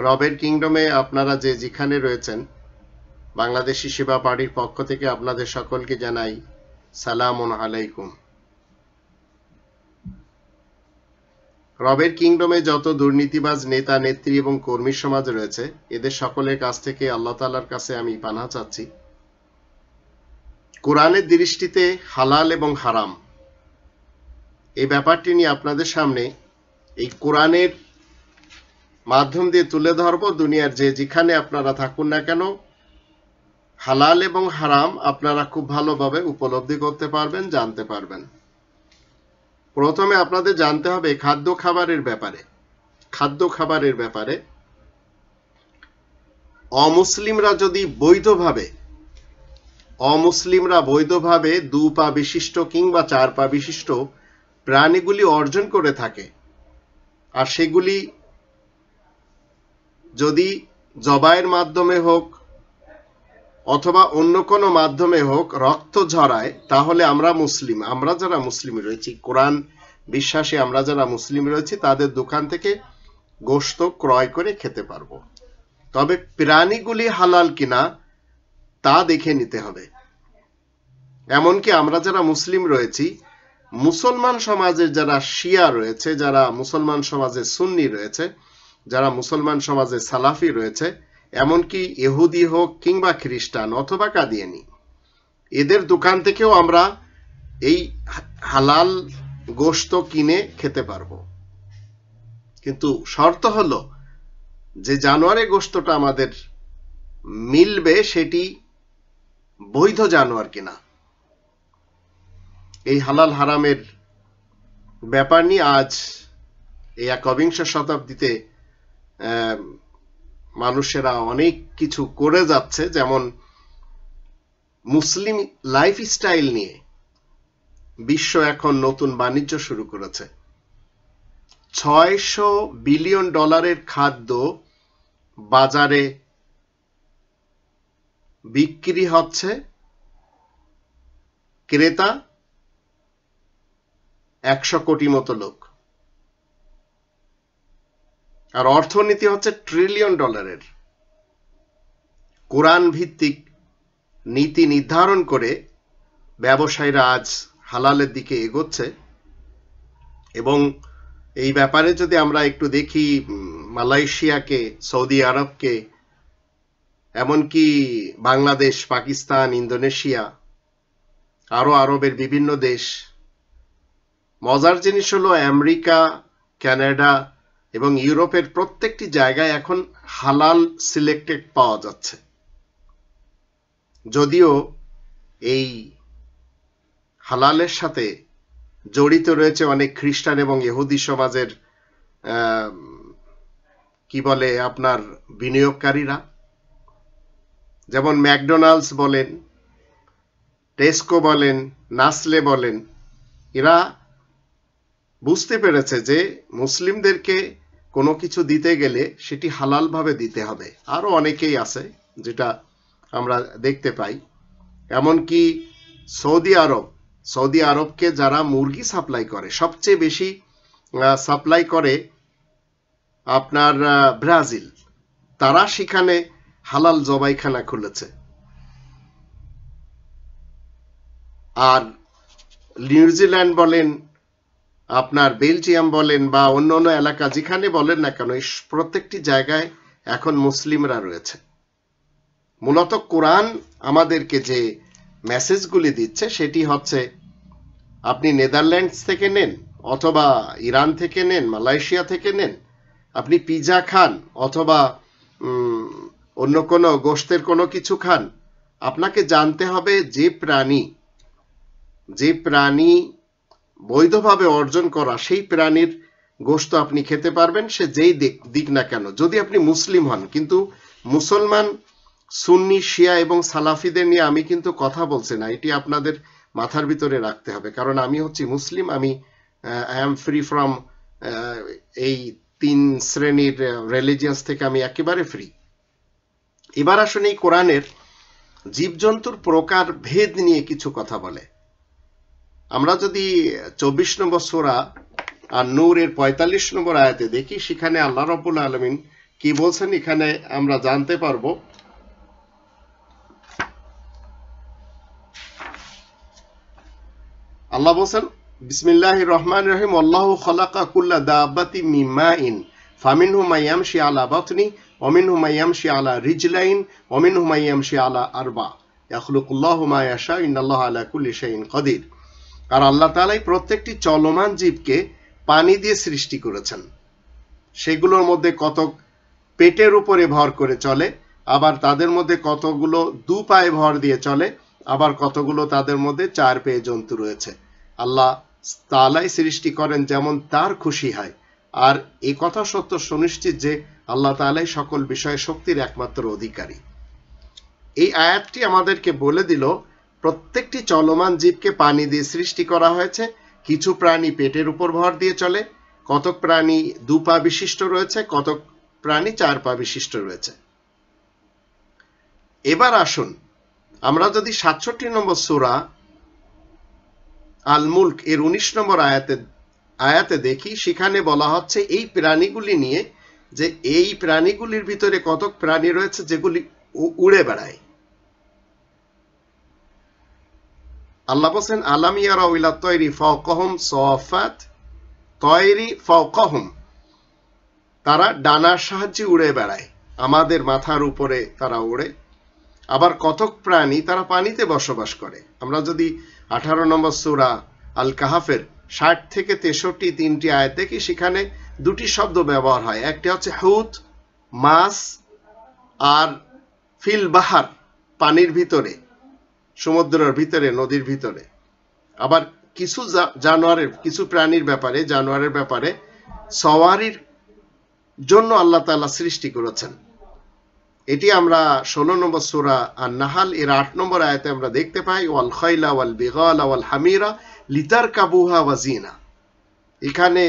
রবের কিংডমে আপনারা যে যেখানে রয়েছেন, বাংলাদেশি সেবা পার্টির পক্ষ থেকে আপনাদের সকলকে জানাই সালামুন আলাইকুম। রবের কিংডমে যত দুর্নীতিবাজ নেতা নেত্রী এবং কর্মী সমাজ রয়েছে, এদের সকলের কাছ থেকে আল্লাহ তাআলার কাছে আমি পানাহ চাচ্ছি। কোরআনের দৃষ্টিতে হালাল এবং হারাম এই ব্যাপারটি নিয়ে আপনাদের সামনে এই কোরআনের মাধ্যম দিয়ে তুলে ধরব। দুনিয়ার যে যেখানে আপনারা থাকুন না কেন, হালাল এবং হারাম আপনারা খুব ভালোভাবে উপলব্ধি করতে পারবেন, জানতে পারবেন। প্রথমে আপনাদের জানতে হবে খাদ্য খাবারের ব্যাপারে। অমুসলিমরা যদি বৈধভাবে 2 পা বিশিষ্ট কিংবা 4 পা বিশিষ্ট প্রাণীগুলি অর্জন করে থাকে, আর সেগুলি যদি জবাইয়ের মাধ্যমে হোক অথবা অন্য কোনো মাধ্যমে হোক রক্ত ঝরায়, তাহলে আমরা যারা মুসলিম রয়েছি, কোরআন বিশ্বাসী আমরা যারা মুসলিম রয়েছি, তাদের দোকান থেকে গোশত ক্রয় করে খেতে পারবো। তবে প্রাণীগুলি হালাল কিনা তা দেখে নিতে হবে। এমনকি আমরা যারা মুসলিম রয়েছি, মুসলমান সমাজের যারা শিয়া রয়েছে, যারা মুসলমান সমাজে সুন্নি রয়েছে, যারা মুসলমান সমাজে সালাফি রয়েছে, এমনকি ইহুদি হোক কিংবা খ্রিস্টান অথবা কাদিয়ানি, এদের দোকান থেকেও আমরা এই হালাল গোশত কিনে খেতে পারবো। কিন্তু শর্ত হলো যে জানোয়ারের গোশতটা আমাদের মিলবে সেটি বৈধ জানোয়ার কিনা। এই হালাল হারামের ব্যাপার নিয়ে আজ এই 21শ শতাব্দীতে মানুষেরা অনেক কিছু করে যাচ্ছে। যেমন মুসলিম লাইফস্টাইল নিয়ে বিশ্ব এখন নতুন বাণিজ্য শুরু করেছে। $600 বিলিয়ন খাদ্য বাজারে বিক্রি হচ্ছে, ক্রেতা 100 কোটি মতো লোক, আর অর্থনীতি হচ্ছে $1 ট্রিলিয়ন। কোরআন ভিত্তিক নীতি নির্ধারণ করে ব্যবসায়ীরা আজ হালালের দিকে এগোচ্ছে। এবং এই ব্যাপারে যদি আমরা একটু দেখি, মালয়েশিয়াকে, সৌদি আরবকে, এমনকি বাংলাদেশ, পাকিস্তান, ইন্দোনেশিয়া, আরো আরবের বিভিন্ন দেশ, মজার জিনিস হলো আমেরিকা, কানাডা এবং ইউরোপের প্রত্যেকটি জায়গায় এখন হালাল সিলেক্টেড পাওয়া যাচ্ছে। যদিও এই হালালের সাথে জড়িত রয়েছে অনেক খ্রিস্টান এবং ইহুদি সমাজের আপনার বিনিয়োগকারীরা। যেমন ম্যাকডোনাল্ডস বলেন, টেস্কো বলেন, নাসলে বলেন, এরা বুঝতে পেরেছে যে মুসলিমদেরকে কোনো কিছু দিতে গেলে সেটি হালাল ভাবে দিতে হবে। আরো অনেকেই আছে যেটা আমরা দেখতে পাই। এমনকি সৌদি আরবকে যারা মুরগি সাপ্লাই করে, সবচেয়ে বেশি সাপ্লাই করে আপনার ব্রাজিল, তারা সেখানে হালাল জবাইখানা খুলেছে। আর নিউজিল্যান্ড বলেন, আপনার বেলজিয়াম বলেন বা অন্য অন্য এলাকা যেখানে বলেন না কেন, প্রত্যেকটি জায়গায় এখন মুসলিমরা রয়েছে। মূলত কোরআন আমাদেরকে যে মেসেজগুলি দিচ্ছে সেটি হচ্ছে, আপনি নেদারল্যান্ডস থেকে নেন অথবা ইরান থেকে নেন, মালয়েশিয়া থেকে নেন, আপনি পিৎজা খান অথবা অন্য কোনো গোশতের কোনো কিছু খান, আপনাকে জানতে হবে যে প্রাণী বৈধভাবে অর্জন করা, সেই প্রাণীর গোশত আপনি খেতে পারবেন, সে যেই দিক না কেন, যদি আপনি মুসলিম হন। কিন্তু মুসলমান, সুন্নি, শিয়া এবং সালাফিদের নিয়ে আমি কিন্তু কথা বলছি না, এটি আপনাদের মাথার ভিতরে রাখতে হবে। কারণ আমি হচ্ছি মুসলিম, আমি আই এম ফ্রি ফ্রম এই 3 শ্রেণীর রিলিজিয়াস থেকে আমি একেবারে ফ্রি। এবার আসুন এই কোরআনের জীবজন্তুর প্রকার ভেদ নিয়ে কিছু কথা বলে। আমরা যদি 24 নম্বর সূরা আর নূরের 45 নম্বর আয়াতে দেখি, সেখানে আল্লাহ রাব্বুল আলামিন কি বলছেন এখানে আমরা জানতে পারবো। আল্লাহ বলছেন বিসমিল্লাহির রহমানির রহিম আল্লাহু খালাকা কুল্লা দাব্বাতিন মিন মাইন ফামিনহুম মান ইয়ামশি আলা বাতনি ওয়া মিনহুম মান ইয়ামশি আলা রিজলাইন ওয়া মিনহুম মান ইয়ামশি আলা আরবা ইয়াখলুকুল্লাহু মা ইয়াশা ইন্নাল্লাহা আলা কুল্লি শাইইন কাদির। আর আল্লাহ তাআলাই প্রত্যেকটি চলমান জীবকে পানি দিয়ে সৃষ্টি করেছেন। সেগুলোর মধ্যে কতক পেটের উপরে ভর করে চলে, আবার তাদের মধ্যে কতগুলো দু পায়ে ভর দিয়ে চলে, আবার কতগুলো তাদের মধ্যে চার পায়ে জন্তু রয়েছে। আল্লাহ তাআলাই সৃষ্টি করেন যেমন তার খুশি হয়। আর এই কথা সত্য সুনিশ্চিত যে আল্লাহ তাআলাই সকল বিষয়ে শক্তির একমাত্র অধিকারী। এই আয়াতটি আমাদেরকে বলে দিল প্রত্যেকটি চলমান জীবকে পানি দিয়ে সৃষ্টি করা হয়েছে। কিছু প্রাণী পেটের উপর ভর দিয়ে চলে, কতক প্রাণী দু পা বিশিষ্ট রয়েছে, কতক প্রাণী চার পা বিশিষ্ট রয়েছে। এবার আসুন আমরা যদি ৬৭ নম্বর সূরা আল মুলক এর ১৯ নম্বর আয়াতে দেখি, সেখানে বলা হচ্ছে এই প্রাণীগুলি নিয়ে যে এই প্রাণীগুলির ভিতরে কতক প্রাণী রয়েছে যেগুলি উড়ে বেড়ায়। আল্লাহ বলেন আলাম ইয়ারাউ ইলা তায়রি ফাওকাহুম সাফাত তায়রি ফাওকাহুম, তারা ডানার সাহায্যে উড়ে বেড়ায়, আমাদের মাথার উপরে তারা ওড়ে। আবার কতক প্রাণী তারা পানিতে বসবাস করে। আমরা যদি 18 নম্বর সূরা আল কাহাফের 60 থেকে 63 তিনটি আয়াত দেখি, সেখানে দুটি শব্দ ব্যবহার হয়। একটি হচ্ছে হুত মাছ, আর ফিল বাহার পানির ভিতরে, সমুদ্রের ভিতরে, নদীর ভিতরে। আবার কিছু জানোয়ারের, কিছু প্রাণীর ব্যাপারে, জানোয়ারের ব্যাপারে সওয়ারির জন্য আল্লাহ তাআলা সৃষ্টি করেছেন। এটি আমরা 16 নম্বর সূরা আন-নাহাল এর 8 নম্বর আয়াতে আমরা দেখতে পাই, ওয়াল খাইলা ওয়াল বিগালা ওয়াল হামিরা লিতারকাবুহা ওয়া জিনা। এখানে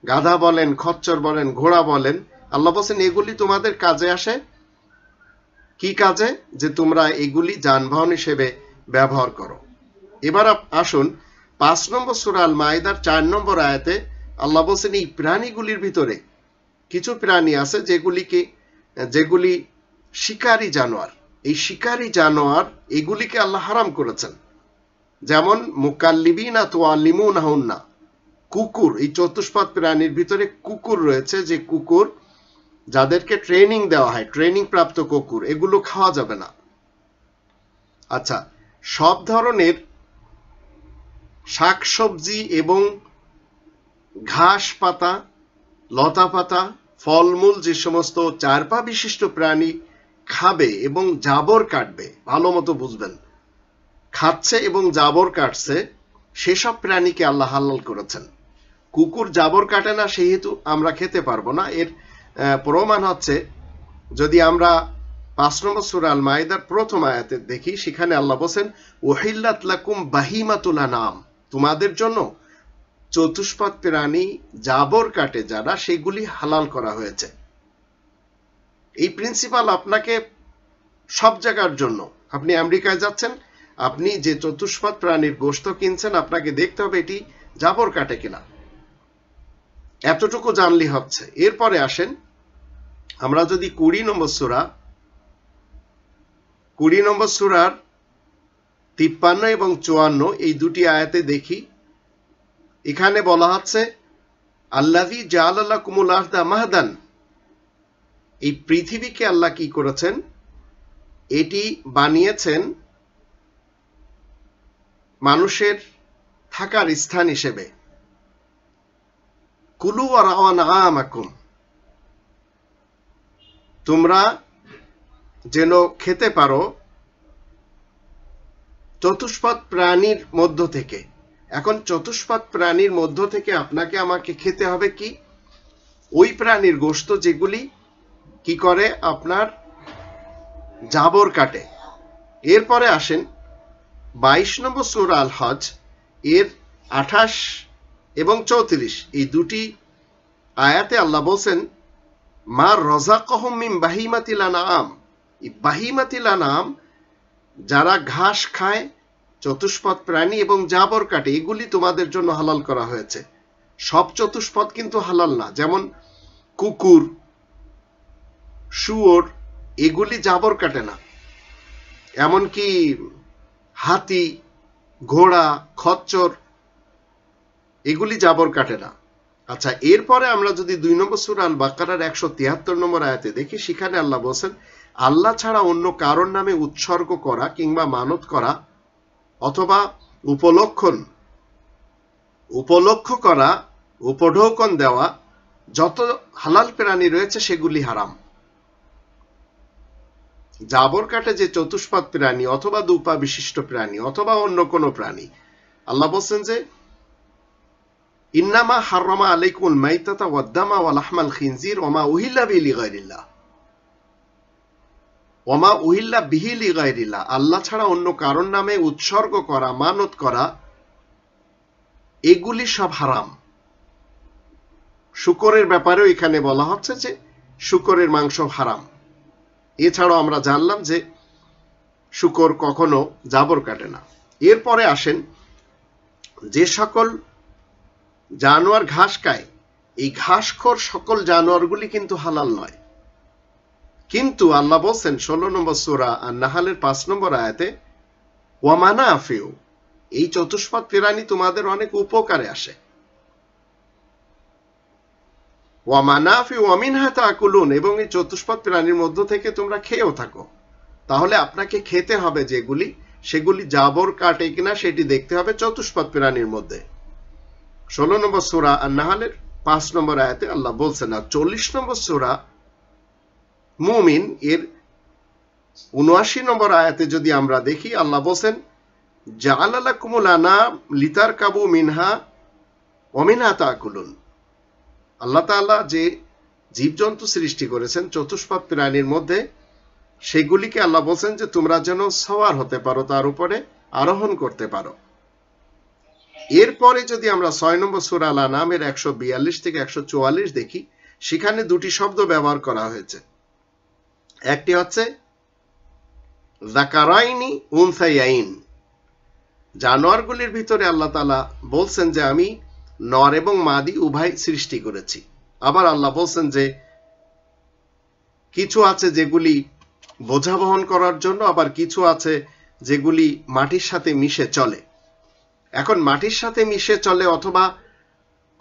গাধা বলেন, খচ্চর বলেন, ঘোড়া বলেন, আল্লাহ বলেন এগুলি তোমাদের কাজে আসে। কি কাজে? যে তোমরা এগুলি যানবাহন হিসেবে ব্যবহার করো। এবার আসুন 5 নম্বর সূরা আল মাইদার 4 নম্বর আয়াতে আল্লাহ বলেন এই প্রাণীগুলির ভিতরে কিছু প্রাণী আছে যেগুলি শিকারী জানোয়ার। এই শিকারী জানোয়ার এগুলিকে আল্লাহ হারাম করেছেন। যেমন মুকাল্লিবিনা তুআল্লিমুনাহুন্না, কুকুর। এই চতুষ্পদ প্রাণীর ভিতরে কুকুর রয়েছে, যে কুকুর যাদেরকে ট্রেনিং দেওয়া হয়, ট্রেনিং প্রাপ্ত কুকুর, এগুলো খাওয়া যাবে না। আচ্ছা, সব ধরনের শাকসবজি এবং ঘাস পাতা, লতা পাতা, ফলমূল যে সমস্ত চার পা বিশিষ্ট প্রাণী খাবে এবং জাবর কাটবে, ভালো মতো বুঝবেন, খাচ্ছে এবং জাবর কাটছে, সেসব প্রাণীকে আল্লাহ হালাল করেছেন। কুকুর জাবর কাটে না, সেহেতু আমরা খেতে পারবো না। এর প্রমাণ হচ্ছে যদি আমরা 5 নম্বর সূরা আল মাইদার প্রথম আয়াতে দেখি, সেখানে আল্লাহ বলেন উহিল্লাত লাকুম বাহিমাতুল আনাম, তোমাদের জন্য চতুষ্পদ প্রাণী জাবর কাটে যারা, সেগুলি হালাল করা হয়েছে। এই প্রিন্সিপাল আপনাকে সব জায়গার জন্য, আপনি আমেরিকায় যাচ্ছেন, আপনি যে চতুষ্পদ প্রাণীর গোশত কিনছেন, আপনাকে দেখতে হবে এটি জাবর কাটে কিনা। এতটুকু জানলে হচ্ছে। এরপরে আসেন আমরা যদি 20 নম্বর সূরার 53 এবং 54 এই দুটি আয়াতে দেখি, এখানে বলা হচ্ছে আল্লাযী জাআলা লাকুমুল আরদা মাহদান, এই পৃথিবীকে আল্লাহ কি করেছেন? এটি বানিয়েছেন মানুষের থাকার স্থান হিসেবে। কুলু ওয়া রাউ আনআমাকুম, তোমরা যেন খেতে পারো চতুষ্পদ প্রাণীর মধ্য থেকে। এখন চতুষ্পদ প্রাণীর মধ্য থেকে আপনাকে আমাকে খেতে হবে কি? ওই প্রাণীর গোশত যেগুলি কি করে? আপনার জাবর কাটে। এরপরে আসেন 22 নম্বর সূরা আল হজ এর 28 এবং 34 এই দুটি আয়াতে আল্লাহ বলেন মা রাযাকাহুম মিন বাহিমাতিল আনআম, এই বাহিমাতিল আনআম যারা ঘাস খায়, চতুষ্পদ প্রাণী এবং জাবর কাটে, এগুলি তোমাদের জন্য হালাল করা হয়েছে। সব চতুষ্পদ কিন্তু হালাল না। যেমন কুকুর, শুয়োর, এগুলি জাবর কাটে না। এমনকি হাতি, ঘোড়া, খচ্চর, এগুলি জাবর কাটে না। আচ্ছা, এরপরে আমরা যদি 2 নম্বর সূরা আল বাকারার 173 নম্বর আয়াতে দেখি, সেখানে আল্লাহ বলছেন, আল্লাহ ছাড়া অন্য কারোর নামে উৎসর্গ করা কিংবা মানত করা অথবা উপলক্ষ করা, উপঢৌকন দেওয়া যত হালাল প্রাণী রয়েছে সেগুলি হারাম। জাবর কাটে যে চতুষ্পাদ প্রাণী অথবা দুপা বিশিষ্ট প্রাণী অথবা অন্য কোনো প্রাণী, আল্লাহ বলছেন যে ইন্নামা হাররামা আলাইকুমুল মাইতাতা ওয়াদ-দামা ওয়া লাহমাল খিনজির ওয়া মা উহিল্লা বিহি লিগাইরিল্লাহ ওয়া মা উহিল্লা বিহি লিগাইরিল্লাহ। আল্লাহ ছাড়া অন্য কারোর নামে উৎসর্গ করা, মানত করা, এগুলি সব হারাম। শূকরের ব্যাপারেও এখানে বলা হচ্ছে যে শূকরের মাংস হারাম। এছাড়াও আমরা জানলাম যে শূকর কখনো জাবর কাটে না। এরপরে আসেন, যে সকল জানোয়ার ঘাস খায়, এই ঘাসখোর সকল জানোয়ারগুলি কিন্তু হালাল নয়। কিন্তু আল্লাহ বলছেন 16 নম্বর সূরা আন-নাহলের 5 নম্বর আয়াতে, ওয়া মানাফিউ, এই চতুষ্পাদ প্রাণী তোমাদের অনেক উপকারে আসে। ওয়া মানাফিউ ওয়া মিনহা তাকুলুন, এবং এই চতুষ্পাদ প্রাণীর মধ্য থেকে তোমরা খেয়েও থাকো। তাহলে আপনাকে খেতে হবে যেগুলি, সেগুলি জাবর কাটে কিনা সেটি দেখতে হবে চতুষ্পাদ প্রাণীর মধ্যে। 16 নম্বর সূরা আন-নাহলের 5 নম্বর আয়াতে আল্লাহ বলছেন। আর 40 নম্বর সূরা মুমিন এর 79 নম্বর আয়াতে যদি আমরা দেখি, আল্লাহ বলছেন, জাআলা লাকুমুল আনাম লিতারকাবু মিনহা ওয়া মিনহা তাকুলুন। আল্লাহ তাআলা যে জীবজন্তু সৃষ্টি করেছেন চতুষ্পাদ প্রাণীর মধ্যে, সেগুলিকে আল্লাহ বলছেন যে তোমরা যেন সওয়ার হতে পারো, তার উপরে আরোহণ করতে পারো। এরপরে যদি আমরা 6 নম্বর সূরা আল আনামের 142 থেকে 144 দেখি, সেখানে দুটি শব্দ ব্যবহার করা হয়েছে। একটি হচ্ছে যাকারাইনি উনসায়াইন, জানোয়ারগুলির ভিতরে আল্লাহ তাআলা বলছেন যে আমি নর এবং মাদি উভয় সৃষ্টি করেছি। আবার আল্লাহ বলছেন যে কিছু আছে যেগুলি বোঝা বহন করার জন্য, আবার কিছু আছে যেগুলি মাটির সাথে মিশে চলে। এখন মাটির সাথে মিশে চলে অথবা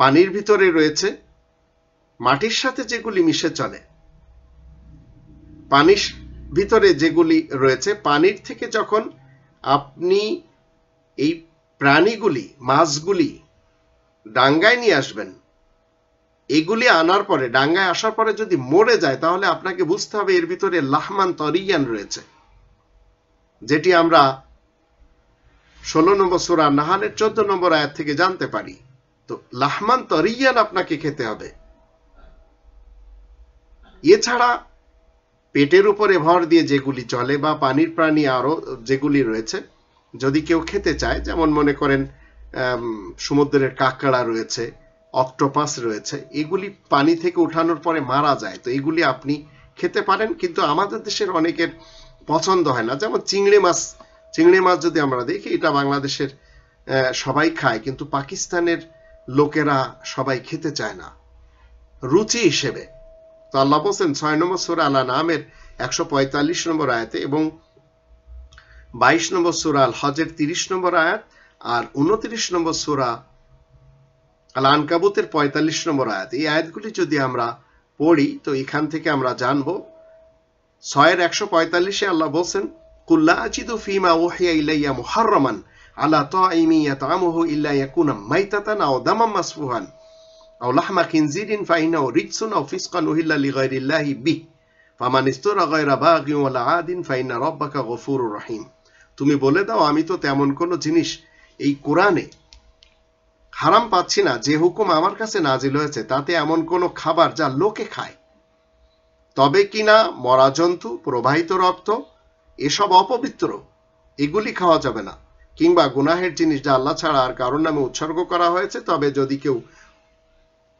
পানির ভিতরে রয়েছে, মাটির সাথে যেগুলি মিশে চলে, পানির ভিতরে যেগুলি রয়েছে, পানির থেকে যখন আপনি এই প্রাণীগুলি, মাছগুলি ডাঙ্গায় নিয়ে আসবেন, এগুলি আনার পরে, ডাঙ্গায় আসার পরে যদি মরে যায়, তাহলে আপনাকে বুঝতে হবে এর ভিতরে লাহমান তরিয়ান রয়েছে, যেটি আমরা 16 নম্বর সূরা নাহলের 14 নম্বর আয়াত থেকে জানতে পারি। তো লাহমান তরিয়ান আপনাকে খেতে হবে। এছাড়া পেটের উপরে ভর দিয়ে যেগুলি চলে বা পানির প্রাণী আরো যেগুলি রয়েছে, যদি কেউ খেতে চায়, যেমন মনে করেন সমুদ্রের কাঁকড়া রয়েছে, অক্টোপাস রয়েছে, এগুলি পানি থেকে উঠানোর পরে মারা যায়, তো এগুলি আপনি খেতে পারেন। কিন্তু আমাদের দেশের অনেকের পছন্দ হয় না। যেমন চিংড়ি মাছ যদি আমরা দেখি, এটা বাংলাদেশের সবাই খায়, কিন্তু পাকিস্তানের লোকেরা সবাই খেতে চায় না রুচি হিসেবে। তো আল্লাহ বলছেন 6 নম্বর সূরা আল আনামের 145 নম্বর আয়াতে এবং 22 নম্বর সূরা আল হজের 30 নম্বর আয়াত আর 29 নম্বর সূরা আল আনকাবুতের 45 নম্বর আয়াত, এই আয়াতগুলি যদি আমরা পড়ি, তো এখান থেকে আমরা জানবো 6 এর 145-এ আল্লাহ বলছেন, কুল লা আজিদু ফীমা উহিয়া ইলাইয়া মুহাররামান আলা তাইমি ইয়াতআমুহু ইল্লা ইয়াকুনা মাইতাতান আও দামান মাসফুহান আও লাহমা খিনজিরিন ফাইনাহু রিজসুন আও ফিসকান উহিল্লা লিগাইরিল্লাহি বিহি ফামান ইসতারা গায়রা বাগিন ওয়ালা আদিন ফাইন্না রাব্বাকা গফুরুর রহিম। তুমি বলে দাও, আমি তো তেমন কোনো জিনিস এই কোরআনে হারাম পাচ্ছি না, যে হুকুম আমার কাছে নাজিল হয়েছে তাতে এমন কোনো খাবার যা লোকে খায়, তবে কিনা মরা জন্তু, প্রবাহিত রক্ত, এসব অপবিত্র, এগুলি খাওয়া যাবে না, কিংবা গুনাহের জিনিস যা আল্লাহ ছাড়া আর কারোর নামে উৎসর্গ করা হয়েছে। তবে যদি কেউ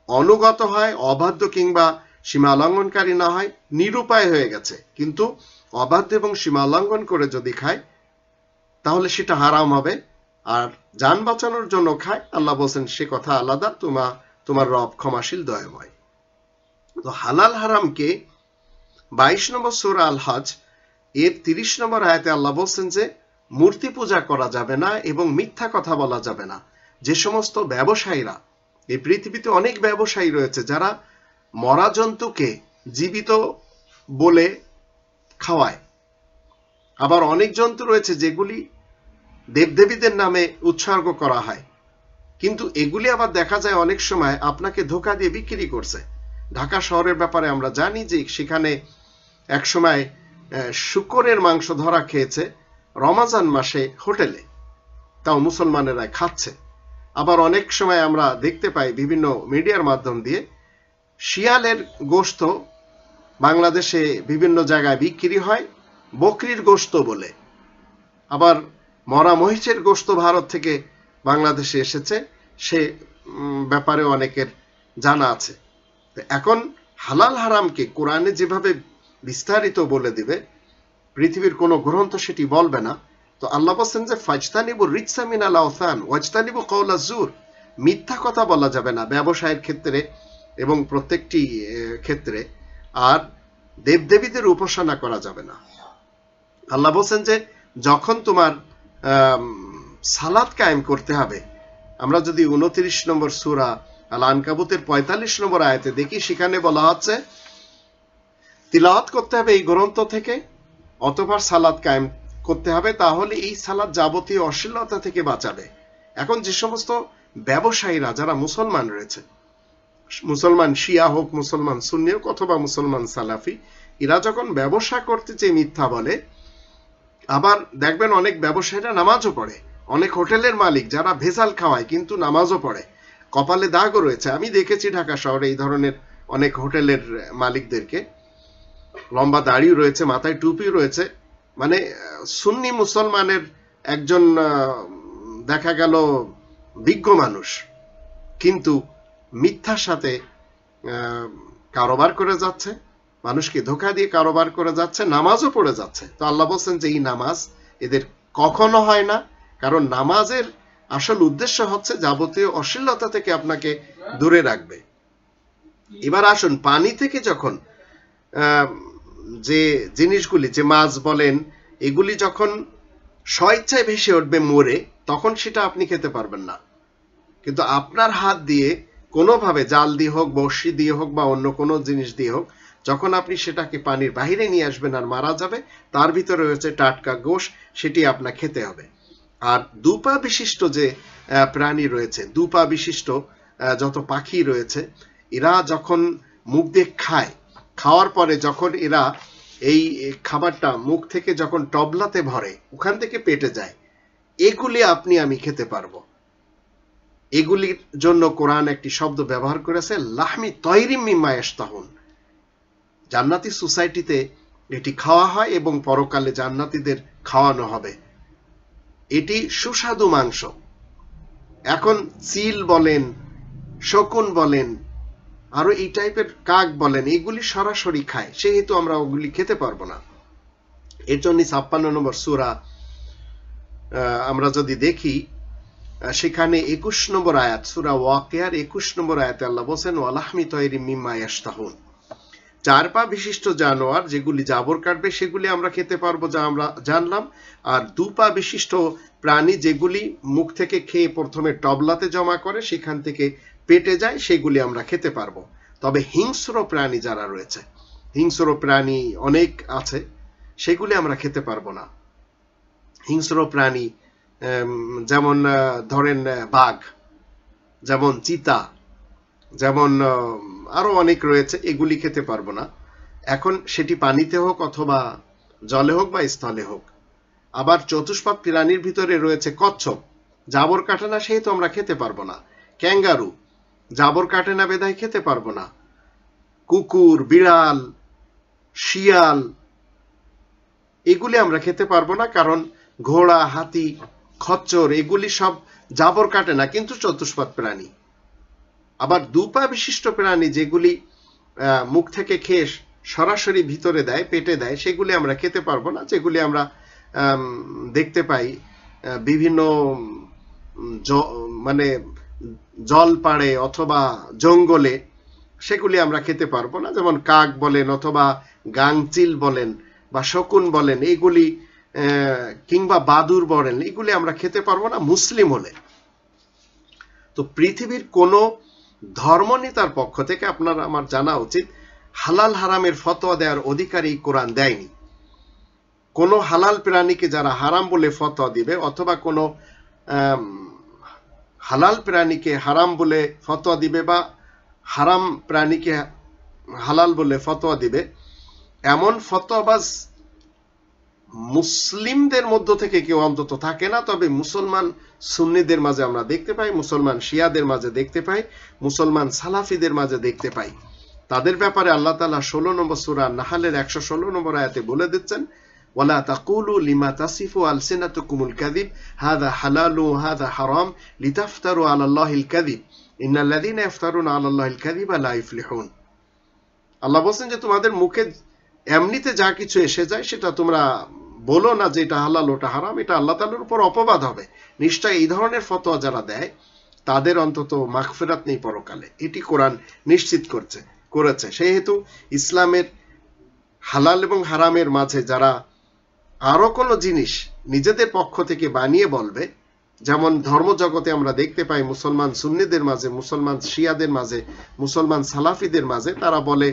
অনুগত হয়, অবাধ্য কিংবা সীমা লঙ্ঘনকারী না হয়, নিরুপায় হয়ে গেছে, কিন্তু অবাধ্য এবং সীমা লঙ্ঘন করে যদি খায়, তাহলে সেটা হারাম হবে। আর জান বাঁচানোর জন্য খায়, আল্লাহ বলছেন সে কথা আলাদা, তোমার রব ক্ষমাশীল দয়াময়। তো হালাল হারামকে 22 নম্বর সূরা আল হজ এর 30 নম্বর আয়াতে আল্লাহ বলছেন যে মূর্তি পূজা করা যাবে না এবং মিথ্যা কথা বলা যাবে না। যে সমস্ত ব্যবসায়ীরা, এই পৃথিবীতে অনেক ব্যবসায়ী রয়েছে যারা মরা জন্তুকে জীবিত বলে খাওয়ায়, আবার অনেক জন্তু রয়েছে যেগুলি দেবদেবীদের নামে উৎসর্গ করা হয়, কিন্তু এগুলি আবার দেখা যায় অনেক সময় আপনাকে ধোঁকা দিয়ে বিক্রি করছে। ঢাকা শহরের ব্যাপারে আমরা জানি যে সেখানে এক সময় শূকরের মাংস ধরা খেয়েছে রমাজান মাসে হোটেলে, তাও মুসলমানেরা খাচ্ছে। আবার অনেক সময় আমরা দেখতে পাই বিভিন্ন মিডিয়ার মাধ্যম দিয়ে শিয়ালের গোশত বাংলাদেশে বিভিন্ন জায়গায় বিক্রি হয় বকরির গোশত বলে। আবার মরা মহিষের গোশত ভারত থেকে বাংলাদেশে এসেছে, সে ব্যাপারে অনেকের জানা আছে। এখন হালাল হারামকে কোরআনে যেভাবে বিস্তারিত বলে দিবে, পৃথিবীর কোনো গ্রন্থ সেটি বলবে না। তো আল্লাহ বলছেন যে ফাজতানিবু রিজসা মিনাল আওসান ওয়াজতানিবু কাওলা জুর, মিথ্যা কথা বলা যাবে না ব্যবসায়ের ক্ষেত্রে এবং প্রত্যেকটি ক্ষেত্রে, আর দেবদেবীদের উপাসনা করা যাবে না। আল্লাহ বলছেন যে যখন তোমার সালাত কায়েম করতে হবে, আমরা যদি 29 নম্বর সূরা আল আনকাবুতের 45 নম্বর আয়াতে দেখি, সেখানে বলা হচ্ছে তিলাওয়াত করতে হবে এই গ্রন্থ থেকে, অতঃপর সালাত কায়েম করতে হবে, তাহলে এই সালাত যাবতীয় অশ্লীলতা থেকে বাঁচাবে। এখন যে সমস্ত ব্যবসায়ীরা যারা মুসলমান রয়েছে, মুসলমান শিয়া হোক, মুসলমান সুন্নি হোক, অথবা মুসলমান সালাফি, এরা যখন ব্যবসা করতে চেয়ে মিথ্যা বলে, আবার দেখবেন অনেক ব্যবসায়ীরা নামাজও পড়ে, অনেক হোটেলের মালিক যারা ভেজাল খাওয়ায় কিন্তু নামাজও পড়ে, কপালে দাগও রয়েছে। আমি দেখেছি ঢাকা শহরে এই ধরনের অনেক হোটেলের মালিকদেরকে, লম্বা দাড়ি রয়েছে, মাথায় টুপি রয়েছে, মানে সুন্নি মুসলমানের একজন দেখা গেল বিজ্ঞ মানুষ, কিন্তু মিথ্যার সাথে কারোবার করে যাচ্ছে, মানুষকে ধোঁকা দিয়ে কারোবার করে যাচ্ছে, নামাজও পড়ে যাচ্ছে। তো আল্লাহ বলছেন যে এই নামাজ এদের কখনো হয় না, কারণ নামাজের আসল উদ্দেশ্য হচ্ছে যাবতীয় অশ্লীলতা থেকে আপনাকে দূরে রাখবে। এবার আসুন, পানি থেকে যখন যে জিনিসগুলি, যে মাছ বলেন, এগুলি যখন স্বেচ্ছায় ভেসে উঠবে মরে, তখন সেটা আপনি খেতে পারবেন না। কিন্তু আপনার হাত দিয়ে কোনোভাবে, জাল দিয়ে হোক, বড়শি দিয়ে হোক, বা অন্য কোনো জিনিস দিয়ে হোক, যখন আপনি সেটাকে পানির বাহিরে নিয়ে আসবেন আর মারা যাবে, তার ভিতরে রয়েছে টাটকা গোশ, সেটি আপনার খেতে হবে। আর দুপা বিশিষ্ট যে প্রাণী রয়েছে, দুপা বিশিষ্ট যত পাখি রয়েছে, এরা যখন মুখ দিয়ে খায়, খাওয়ার পরে যখন এরা এই খাবারটা মুখ থেকে যখন টবলাতে ভরে, ওখান থেকে পেটে যায়, এগুলি আপনি আমি খেতে পারবো। এগুলির জন্য কোরআন একটি শব্দ ব্যবহার করেছে, লাহমি তয়রিম মিম্মা ইয়াশতাহুন। জান্নাতি সোসাইটিতে এটি খাওয়া হয় এবং পরকালে জান্নাতীদের খাওয়ানো হবে। এটি সুস্বাদু মাংস। এখন চিল বলেন, শকুন বলেন, আরো এই টাইপের কাক বলেন, এগুলি সরাসরি খায়, সেহেতু আমরা ওগুলি খেতে পারবো না। এর জন্য 56 নম্বর সূরা আমরা যদি দেখি, সেখানে 21 নম্বর আয়াত, সূরা ওয়াকিয়ার 21 নম্বর আয়াতে আল্লাহ বলেন ওয়ালাহমি তয়রিম মিম্মা ইয়াশতাহুন। 4 পা বিশিষ্ট জানোয়ার যেগুলি জাবর কাটবে সেগুলি আমরা খেতে পারবো, যা আমরা জানলাম। আর 2 পা বিশিষ্ট প্রাণী যেগুলি মুখ থেকে খেয়ে প্রথমে টবলাতে জমা করে, সেখান থেকে পেটে যায়, সেগুলি আমরা খেতে পারবো। তবে হিংস্র প্রাণী যারা রয়েছে, হিংস্র প্রাণী অনেক আছে, সেগুলি আমরা খেতে পারবো না। হিংস্র প্রাণী যেমন ধরেন বাঘ, যেমন চিতা, যেমন আরো অনেক রয়েছে, এগুলি খেতে পারবো না। এখন সেটি পানিতে হোক অথবা জলে হোক বা স্থলে হোক। আবার চতুষ্পাদ প্রাণীর ভিতরে রয়েছে কচ্ছপ, জাবর কাটে না, সেহেতু আমরা খেতে পারবো না। ক্যাঙ্গারু, জাবর কাটে না বেধায় খেতে পারবো না। কুকুর, বিড়াল, শিয়াল, এগুলি আমরা খেতে পারবো না, কারণ ঘোড়া, হাতি, খচ্চর এগুলি সব জাবর কাটে না, কিন্তু চতুষ্পাদ প্রাণী। আবার 2 পা বিশিষ্ট প্রাণী যেগুলি মুখ থেকে খেয়ে সরাসরি ভিতরে দেয়, পেটে দেয়, সেগুলি আমরা খেতে পারবো না। যেগুলি আমরা দেখতে পাই বিভিন্ন মানে জল পাড়ে অথবা জঙ্গলে সেগুলি আমরা খেতে পারবো না, যেমন কাক বলেন অথবা গাংচিল বলেন বা শকুন বলেন, এইগুলি কিংবা বাদুর বলেন, এগুলি আমরা খেতে পারবো না মুসলিম হলে। তো পৃথিবীর কোন ধর্মনেতার পক্ষ থেকে আপনার আমার জানা উচিত হালাল হারামের ফতোয়া দেওয়ার অধিকার এই কোরআন দেয়নি। কোন হালাল প্রাণীকে যারা হারাম বলে ফতোয়া দিবে অথবা কোন হালাল প্রাণীকে হারাম বলে ফতোয়া দিবে বা হারাম প্রাণীকে হালাল বলে ফতোয়া দিবে, এমন ফতোয়াবাজ মুসলিমদের মধ্য থেকে কেউ অন্তত থাকে না। তবে মুসলমান সুন্নিদের মাঝে আমরা দেখতে পাই, মুসলমান শিয়াদের মাঝে দেখতে পাই, মুসলমান সালাফিদের মাঝে দেখতে পাই। তাদের ব্যাপারে আল্লাহ তাআলা 16 নম্বর সূরা নাহলের 116 নম্বর আয়াতে বলে দিচ্ছেন, ওয়ালা তাকুলু লিমা তাসিফু আলসিনাতুকুমুল কাযিব হাযা হালালু হাযা হারাম লিতাফতারু আলাল্লাহিল কাযিব ইন্নাল্লাযীনা ইফতারুনা আলাল্লাহিল কাযিবা লা ইফলিহুন। আল্লাহ বলেন যে তোমাদের মুখে এমনিতে যা কিছু এসে যায় সেটা তোমরা বলো না যে এটা হালাল ওটা হারাম, এটা আল্লাহ তাআলার উপর অপবাদ হবে। নিশ্চয় এই ধরনের ফতোয়া যারা দেয় তাদের অন্তত মাগফিরাত নেই পরকালে, এটি কোরআন নিশ্চিত করেছে। সেহেতু ইসলামের হালাল এবং হারামের মাঝে যারা আরো কোনো জিনিস নিজেদের পক্ষ থেকে বানিয়ে বলবে, যেমন ধর্মজগতে আমরা দেখতে পাই মুসলমান সুন্নিদের মাঝে, মুসলমান শিয়াদের মাঝে, মুসলমান সালাফিদের মাঝে তারা বলে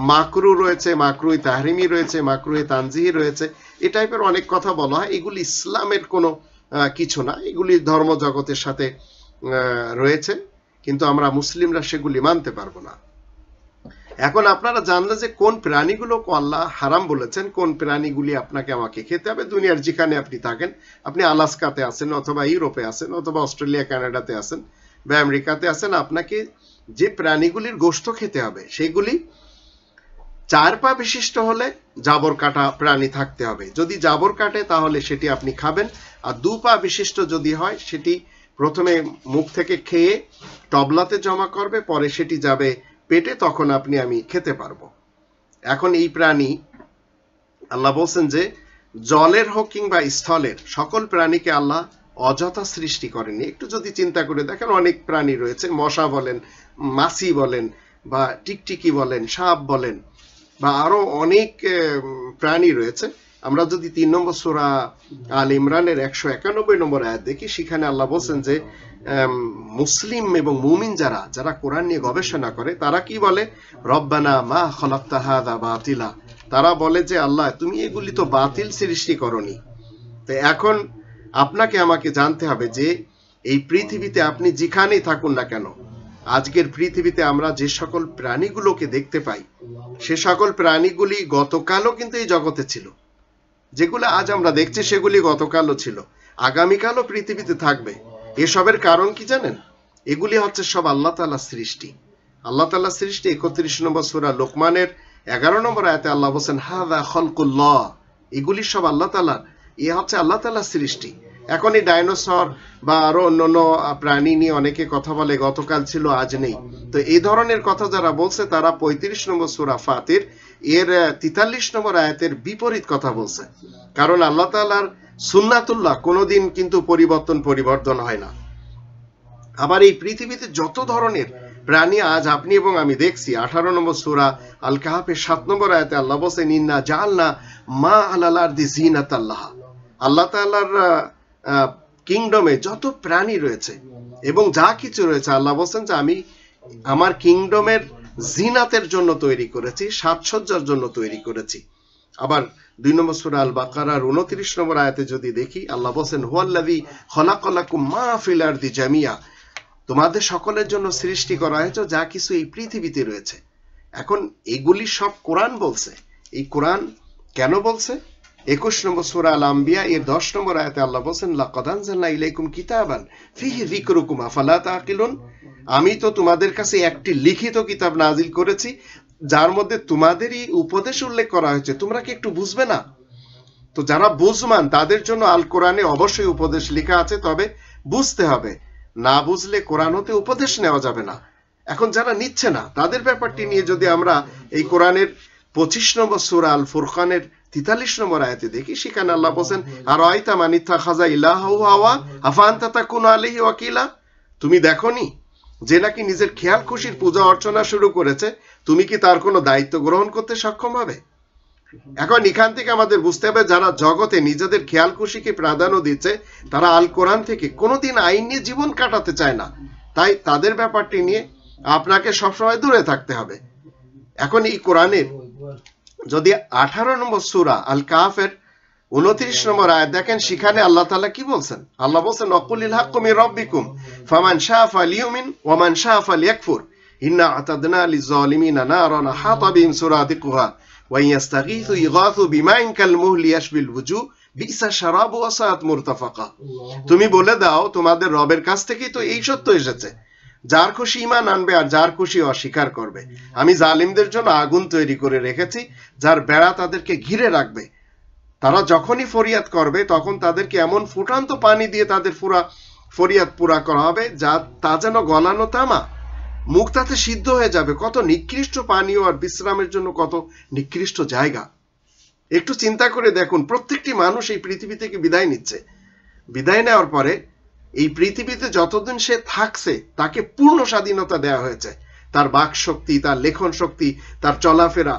মাকরু রয়েছে, মাকরুই তাহরিমি রয়েছে, মাকরুই তানজিহি রয়েছে, এই টাইপের অনেক কথা বলা হয়। এগুলি ইসলামের কোনো কিছু না, এগুলি ধর্মজগতের সাথে রয়েছে, কিন্তু আমরা মুসলিমরা সেগুলি মানতে পারবো না। এখন আপনারা জানলে যে কোন প্রাণীগুলোকে আল্লাহ হারাম বলেছেন, কোন প্রাণীগুলি আপনাকে আমাকে খেতে হবে। দুনিয়ার যেখানে আপনি থাকেন, আপনি আলাস্কাতে আছেন অথবা ইউরোপে আছেন অথবা অস্ট্রেলিয়া কানাডাতে আছেন বা আমেরিকাতে আছেন, আপনাকে যে প্রাণীগুলির গোশত খেতে হবে সেগুলি 4 পা বিশিষ্ট হলে জাবর কাটা প্রাণী থাকতে হবে। যদি জাবর কাটে তাহলে সেটি আপনি খাবেন, আর 2 পা বিশিষ্ট যদি হয় সেটি প্রথমে মুখ থেকে খেয়ে টবলাতে জমা করবে, পরে সেটি যাবে পেটে, তখন আমি খেতে পারবো। এখন এই প্রাণী আল্লাহ বলছেন যে জলের হোক কিংবা স্থলের সকল প্রাণীকে আল্লাহ অযথা সৃষ্টি করেনি। একটু যদি চিন্তা করে দেখেন, অনেক প্রাণী রয়েছে, মশা বলেন, মাছি বলেন বা টিকটিকি বলেন, সাপ বলেন বা আরো অনেক প্রাণী রয়েছে। আমরা যদি 3 নম্বর সূরা আল ইমরানের 191 নম্বর আয়াত দেখি, সেখানে আল্লাহ বলছেন যে মুসলিম এবং মুমিন যারা কোরআন নিয়ে গবেষণা করে তারা কি বলে, রব্বানা মা খালাকতা হাযা বাতিলা, তারা বলে যে আল্লাহ তুমি এগুলি তো বাতিল সৃষ্টি করনি। তো এখন আপনাকে আমাকে জানতে হবে যে এই পৃথিবীতে আপনি যেখানেই থাকুন না কেন, আজকের পৃথিবীতে আমরা যে সকল প্রাণীগুলোকে দেখতে পাই সে সকল প্রাণীগুলি গতকালও কিন্তু এই জগতে ছিল। যেগুলো আজ আমরা দেখছি সেগুলি গতকালও ছিল, আগামীকালও পৃথিবীতে থাকবে। এসবের কারণ কি জানেন? এগুলি হচ্ছে সব আল্লাহ তাআলার সৃষ্টি। আল্লাহ তাআলার সৃষ্টি 31 নম্বর সূরা লোকমানের 11 নম্বর আয়াতে আল্লাহ বলেন হাযা খালকুল্লাহ, এগুলি সব আল্লাহ তাআলার, এ হচ্ছে আল্লাহ তাআলার সৃষ্টি। এখন এই ডাইনোসর বা আরো অন্যান্য প্রাণী নিয়ে অনেকে কথা বলে গতকাল ছিল আজ নেই। তো এই ধরনের কথা যারা বলছে তারা 35 নম্বর সূরা ফাতির এর 43 নম্বর আয়াতের বিপরীত কথা বলছে। কারণ আল্লাহ তাআলার সুন্নাতুল্লাহ কোনোদিন কিন্তু পরিবর্তন হয় না। আবার এই পৃথিবীতে যত ধরনের প্রাণী আজ আপনি এবং আমি দেখছি, 18 নম্বর সূরা আল কাহাফের 7 নম্বর আয়াতে আল্লাহ বলেন ইন্না জাআলনা মা আলাল আরদি জিনাতাল্লাহ, আল্লাহ তাআলার কিংডমে যত প্রাণী রয়েছে এবং যা কিছু রয়েছে আল্লাহ বলেন যে আমি আমার কিংডমের জিনাতের জন্য তৈরি করেছি, সাজসজ্জার জন্য তৈরি করেছি। আবার 2 নম্বর সূরা আল বাকারার 29 নম্বর আয়াতে যদি দেখি, আল্লাহ বলেন হুয়াল্লাযী খালাকালাকুম মা ফিল আরদি জামিয়া, তোমাদের সকলের জন্য সৃষ্টি করা হয়েছে যা কিছু এই পৃথিবীতে রয়েছে। এখন এগুলি সব কোরআন বলছে। এই কোরআন কেন বলছে? 21 নম্বর সূরা আল আম্বিয়া এর 10 নম্বর আয়াতে আল্লাহ বলেন লাকাদ আনজালনা ইলাইকুম কিতাবান ফিহি যিকরুকুম আফালা তাকিলুন, আমি তো তোমাদের কাছে একটি লিখিত কিতাব নাজিল করেছি যার মধ্যে তোমাদেরই উপদেশ উল্লেখ করা হয়েছে, তোমরা কি একটু বুঝবে না? তো যারা বুঝমান তাদের জন্য আল কোরআনে অবশ্যই উপদেশ লেখা আছে, তবে বুঝতে হবে। না বুঝলে কোরআন হতে উপদেশ নেওয়া যাবে না। এখন যারা নিচ্ছে না তাদের ব্যাপারটি নিয়ে যদি আমরা এই কোরআনের 25 নম্বর সূরা আল ফুরকানের 43 নম্বর আয়াতে দেখি, সেখানে আল্লাহ বলেন আর আইতা মানিত্তা খাজা ইলাহু হাওয়া আফা আনতা তাকুনু আলাইহি ওয়াকিলা, তুমি দেখোনি যে নাকি নিজের খেয়াল খুশির পূজা অর্চনা শুরু করেছে, তুমি কি তার কোনো দায়িত্ব গ্রহণ করতে সক্ষম হবে? এখন এখান থেকে আমাদের বুঝতে হবে, যারা জগতে নিজেদের খেয়াল খুশিকে প্রাধান্য দিচ্ছে, তারা আল কোরআন থেকে কোনোদিন আইন নিয়ে জীবন কাটাতে চায় না। তাই তাদের ব্যাপারটি নিয়ে আপনাকে সবসময় দূরে থাকতে হবে। এখন এই কোরআনের যদি 18 নম্বর সূরা আল কাহফের 29 নম্বর আয়াত দেখেন, সেখানে আল্লাহ তাআলা কি বলছেন? আল্লাহ বলছেন, ওয়াকুলিল হাক্কু মির রাব্বিকুম ফামান শাআ ফালিউমিন ওয়া মান শাআ ফালিয়াকফুর ইন্না আতাদনা লিয-যালিমিনা নারান হাতা বিহিম সুরাদিকুহা ওয়া ইয়াস্তাগীথু ইগাথু বিমাইন কালমুহলি ইয়াশবিল ওয়ুজুহ বিসা শারাবু ওয়া সাআত মুরতাফাকা। তুমি বলে দাও, তোমাদের রবের কাছ থেকেই তো এই সত্য এসেছে, যার খুশি ঈমান আনবে আর যার খুশি অস্বীকার করবে। আমি জালিমদের জন্য আগুন তৈরি করে রেখেছি, যার বেড়া তাদেরকে ঘিরে রাখবে। তারা যখনই ফরিয়াদ করবে, তখন তাদেরকে এমন ফুটান্ত পানি দিয়ে তাদের ফরিয়াদ পুরা করা হবে, যা তা যেন গলানো তামা। মুখ তাতে সিদ্ধ হয়ে যাবে। কত নিকৃষ্ট পানীয় আর বিশ্রামের জন্য কত নিকৃষ্ট জায়গা। একটু চিন্তা করে দেখুন, প্রত্যেকটি মানুষ এই পৃথিবী থেকে বিদায় নিচ্ছে। বিদায় নেওয়ার পরে এই পৃথিবীতে যতদিন সে থাকছে, তাকে পূর্ণ স্বাধীনতা দেওয়া হয়েছে। তার বাক শক্তি, তার লেখন শক্তি, তার চলাফেরা।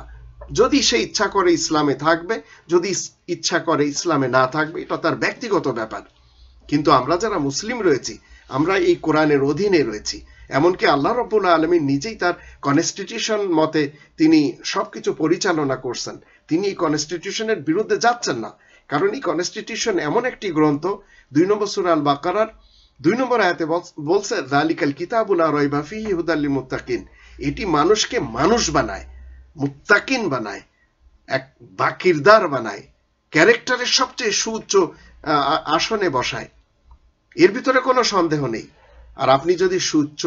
যদি সে ইচ্ছা করে ইসলামে থাকবে, যদি ইচ্ছা করে ইসলামে না থাকবে, এটা তার ব্যক্তিগত ব্যাপার। কিন্তু আমরা যারা মুসলিম রয়েছি, আমরা এই কোরআনের অধীনে রয়েছি। এমনকি আল্লাহ রাব্বুল আলামিন নিজেই তার কনস্টিটিউশন মতে তিনি সবকিছু পরিচালনা করছেন। তিনি এই কনস্টিটিউশনের বিরুদ্ধে যাচ্ছেন না, কারণ এই কনস্টিটিউশন এমন একটি গ্রন্থ। 2 নম্বর সূরা আল বাকারার 2 নম্বর আয়াতে বলছে, যালিকাল কিতাবু লা রাইবা ফীহি হুদাল লিল মুত্তাকিন। এটি মানুষকে মানুষ বানায়, মুত্তাকিন বানায়, এক বাকিরদার বানায়, ক্যারেক্টারের সবচেয়ে সুউচ্চ আসনে বসায়। এর ভিতরে কোনো সন্দেহ নেই। আর আপনি যদি সুউচ্চ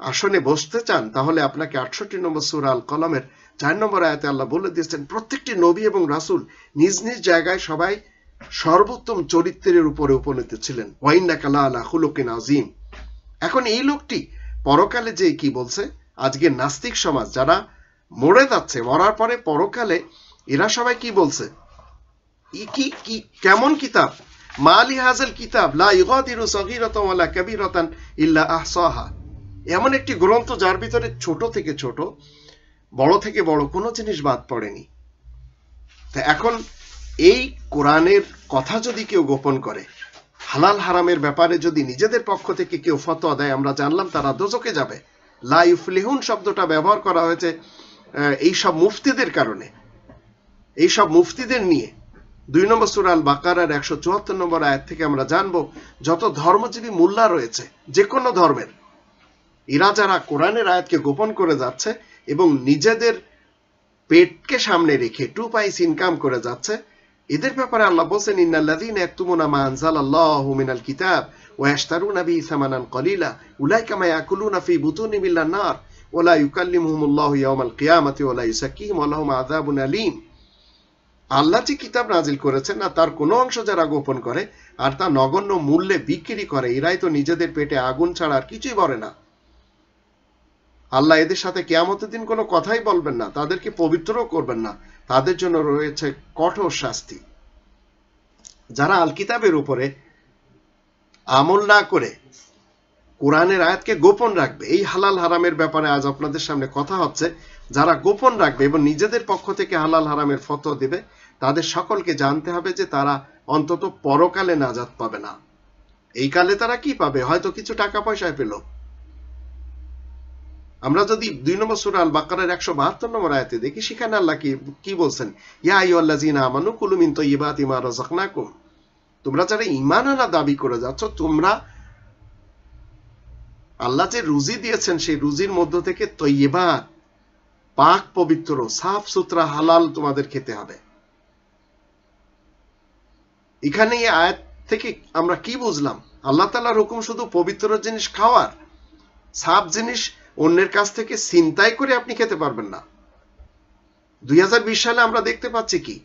আসনে বসতে চান, তাহলে আপনাকে 68 নম্বর সূরা আল কলমের 4 নম্বর আয়াতে আল্লাহ বলে দিয়েছেন, প্রত্যেকটি নবী এবং রাসূল নিজ নিজ জায়গায় সবাই সর্বোত্তম চরিত্রের উপরে উপনীত ছিলেন। ওয়া ইন্নাকা লা আলা খুলুকিন আযীম। এখন এই লোকটি পরকালে যে কি বলছে, আজকে নাস্তিক সমাজ যারা মরে যাচ্ছে, মরার পরে পরকালে এরা সবাই কি বলছে? কি কেমন কিতাব? মালি হাযাল কিতাব লা ইগাদিরু সাগীরাতান ওয়ালা কাবীরাতান ইল্লা আহসাহা। এমন একটি গ্রন্থ যার ভিতরে ছোট থেকে ছোট, বড় থেকে বড় কোনো জিনিস বাদ পড়েনি। তা এখন এই কোরআনের কথা যদি কেউ গোপন করে, হালাল হারামের ব্যাপারে যদি নিজেদের পক্ষ থেকে কেউ ফতোয়া দেয়, আমরা জানলাম তারা দোজখে যাবে। লা ইউফলিহুন শব্দটা ব্যবহার করা হয়েছে এই সব মুফতিদের কারণে, এই সব মুফতিদের নিয়ে। 2 নম্বর সূরা আল বাকারার 174 নম্বর আয়াত থেকে আমরা জানবো, যত ধর্মজীবী মোল্লা রয়েছে যে কোনো ধর্মের, এরা যারা কোরআনের আয়াতকে গোপন করে যাচ্ছে এবং নিজেদের পেটকে সামনে রেখে 2 পয়সা ইনকাম করে যাচ্ছে, এদের ব্যাপারে আল্লাহ বলেন, ইন্নাল্লাযীনা ইয়াকতুমুনা মা আনজালাল্লাহু মিনাল কিতাব ওয়া ইয়াশতারুনা বিহি সামানান কলিলা উলাইকা মা ইয়াকুলুনা ফি বুতুনিহিম ইল্লান নার ওয়া লা ইউকাল্লিমুহুমুল্লাহু ইয়াওমাল কিয়ামাতি ওয়া লা ইউযাক্কিহিম ওয়া লাহুম আযাবুন আলীম। আল্লাহ যে কিতাব নাজিল করেছেন না, তার কোনো অংশ যারা গোপন করে আর তা নগণ্য মূল্যে বিক্রি করে, এরাই তো নিজেদের পেটে আগুন ছাড়া আর কিছুই ভরে না। আল্লাহ এদের সাথে কিয়ামতের দিন কোনো কথাই বলবেন না, তাদেরকে পবিত্রও করবেন না। তাদের জন্য রয়েছে কঠোর শাস্তি। যারা আল কিতাবের উপরে আমল না করে কোরআনের আয়াতকে গোপন রাখবে, এই হালাল হারামের ব্যাপারে আজ আপনাদের সামনে কথা হচ্ছে, যারা গোপন রাখবে এবং নিজেদের পক্ষ থেকে হালাল হারামের ফতোয়া দিবে, তাদের সকলকে জানতে হবে যে তারা অন্তত পরকালে নাজাত পাবে না। এই কালে তারা কি পাবে? হয়তো কিছু টাকা পয়সায় পেল। আমরা যদি 2 নম্বর সূরা আল বাকারার 172 নম্বর আয়াতে দেখি, সেখানে আল্লাহ কি বলছেন, ইয়া আইয়ুহাল্লাযীনা আমানু কুলু মিন তাইয়্যিবাতি মা রাযাকনাকুম। তোমরা যারা ঈমান আনা দাবি করে যাচ্ছ, তোমরা আল্লাহ যে রুজি দিয়েছেন সেই রুজির মধ্য থেকে তৈয়্যিবাত, পাক পবিত্র সাফ সুতরা হালাল তোমাদের খেতে হবে। এখানে এই আয়াত থেকে আমরা কি বুঝলাম? আল্লাহ তাআলার হুকুম শুধু পবিত্র জিনিস খাওয়ার, সাফ জিনিস অন্যের কাছ থেকে ছিনতাই করে আপনি খেতে পারবেন না। 2020 সালে আমরা দেখতে পাচ্ছি কি,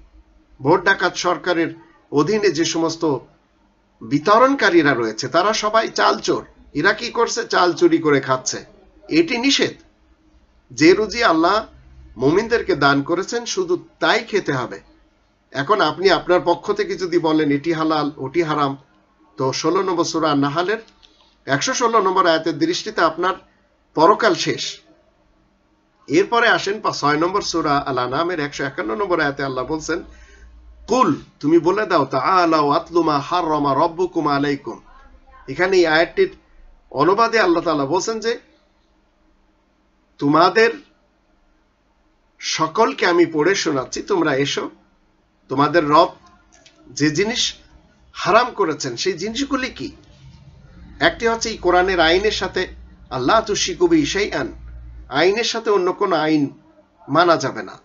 ভোট ডাকাত সরকারের অধীনে যে সমস্ত বিতরণকারীরা রয়েছে, তারা সবাই চাল চোর। এরা কি করছে? চাল চুরি করে খাচ্ছে। এটি নিষেধ। যে রুজি আল্লাহ মুমিনদেরকে দান করেছেন শুধু তাই খেতে হবে। এখন আপনি আপনার পক্ষ থেকে যদি বলেন এটি হালাল ওটি হারাম, তো 16 নম্বর সূরা নাহালের 116 নম্বর আয়াতের দৃষ্টিতে আপনার পরকাল শেষ। এরপরে আসেন 6 নম্বর সূরা আল আনামের 151 নম্বর আয়াতে আল্লাহ বলছেন, কুল, তুমি বলে দাও, তাআলাউ আতলু মা হাররামা রাব্বুকুম আলাইকুম। এখানে এই আয়াতটির অনুবাদে আল্লাহ তাআলা বলছেন যে তোমাদের সকলকে আমি পড়ে শোনাচ্ছি, তোমরা এসো, তোমাদের রব যে জিনিস হারাম করেছেন সেই জিনিসগুলি কি। একটি হচ্ছে এই কোরআনের আইনের সাথে আল্লাহ তুশরিকু বিহি শাইআন, আইনের সাথে অন্য কোনো আইন মানা যাবে না।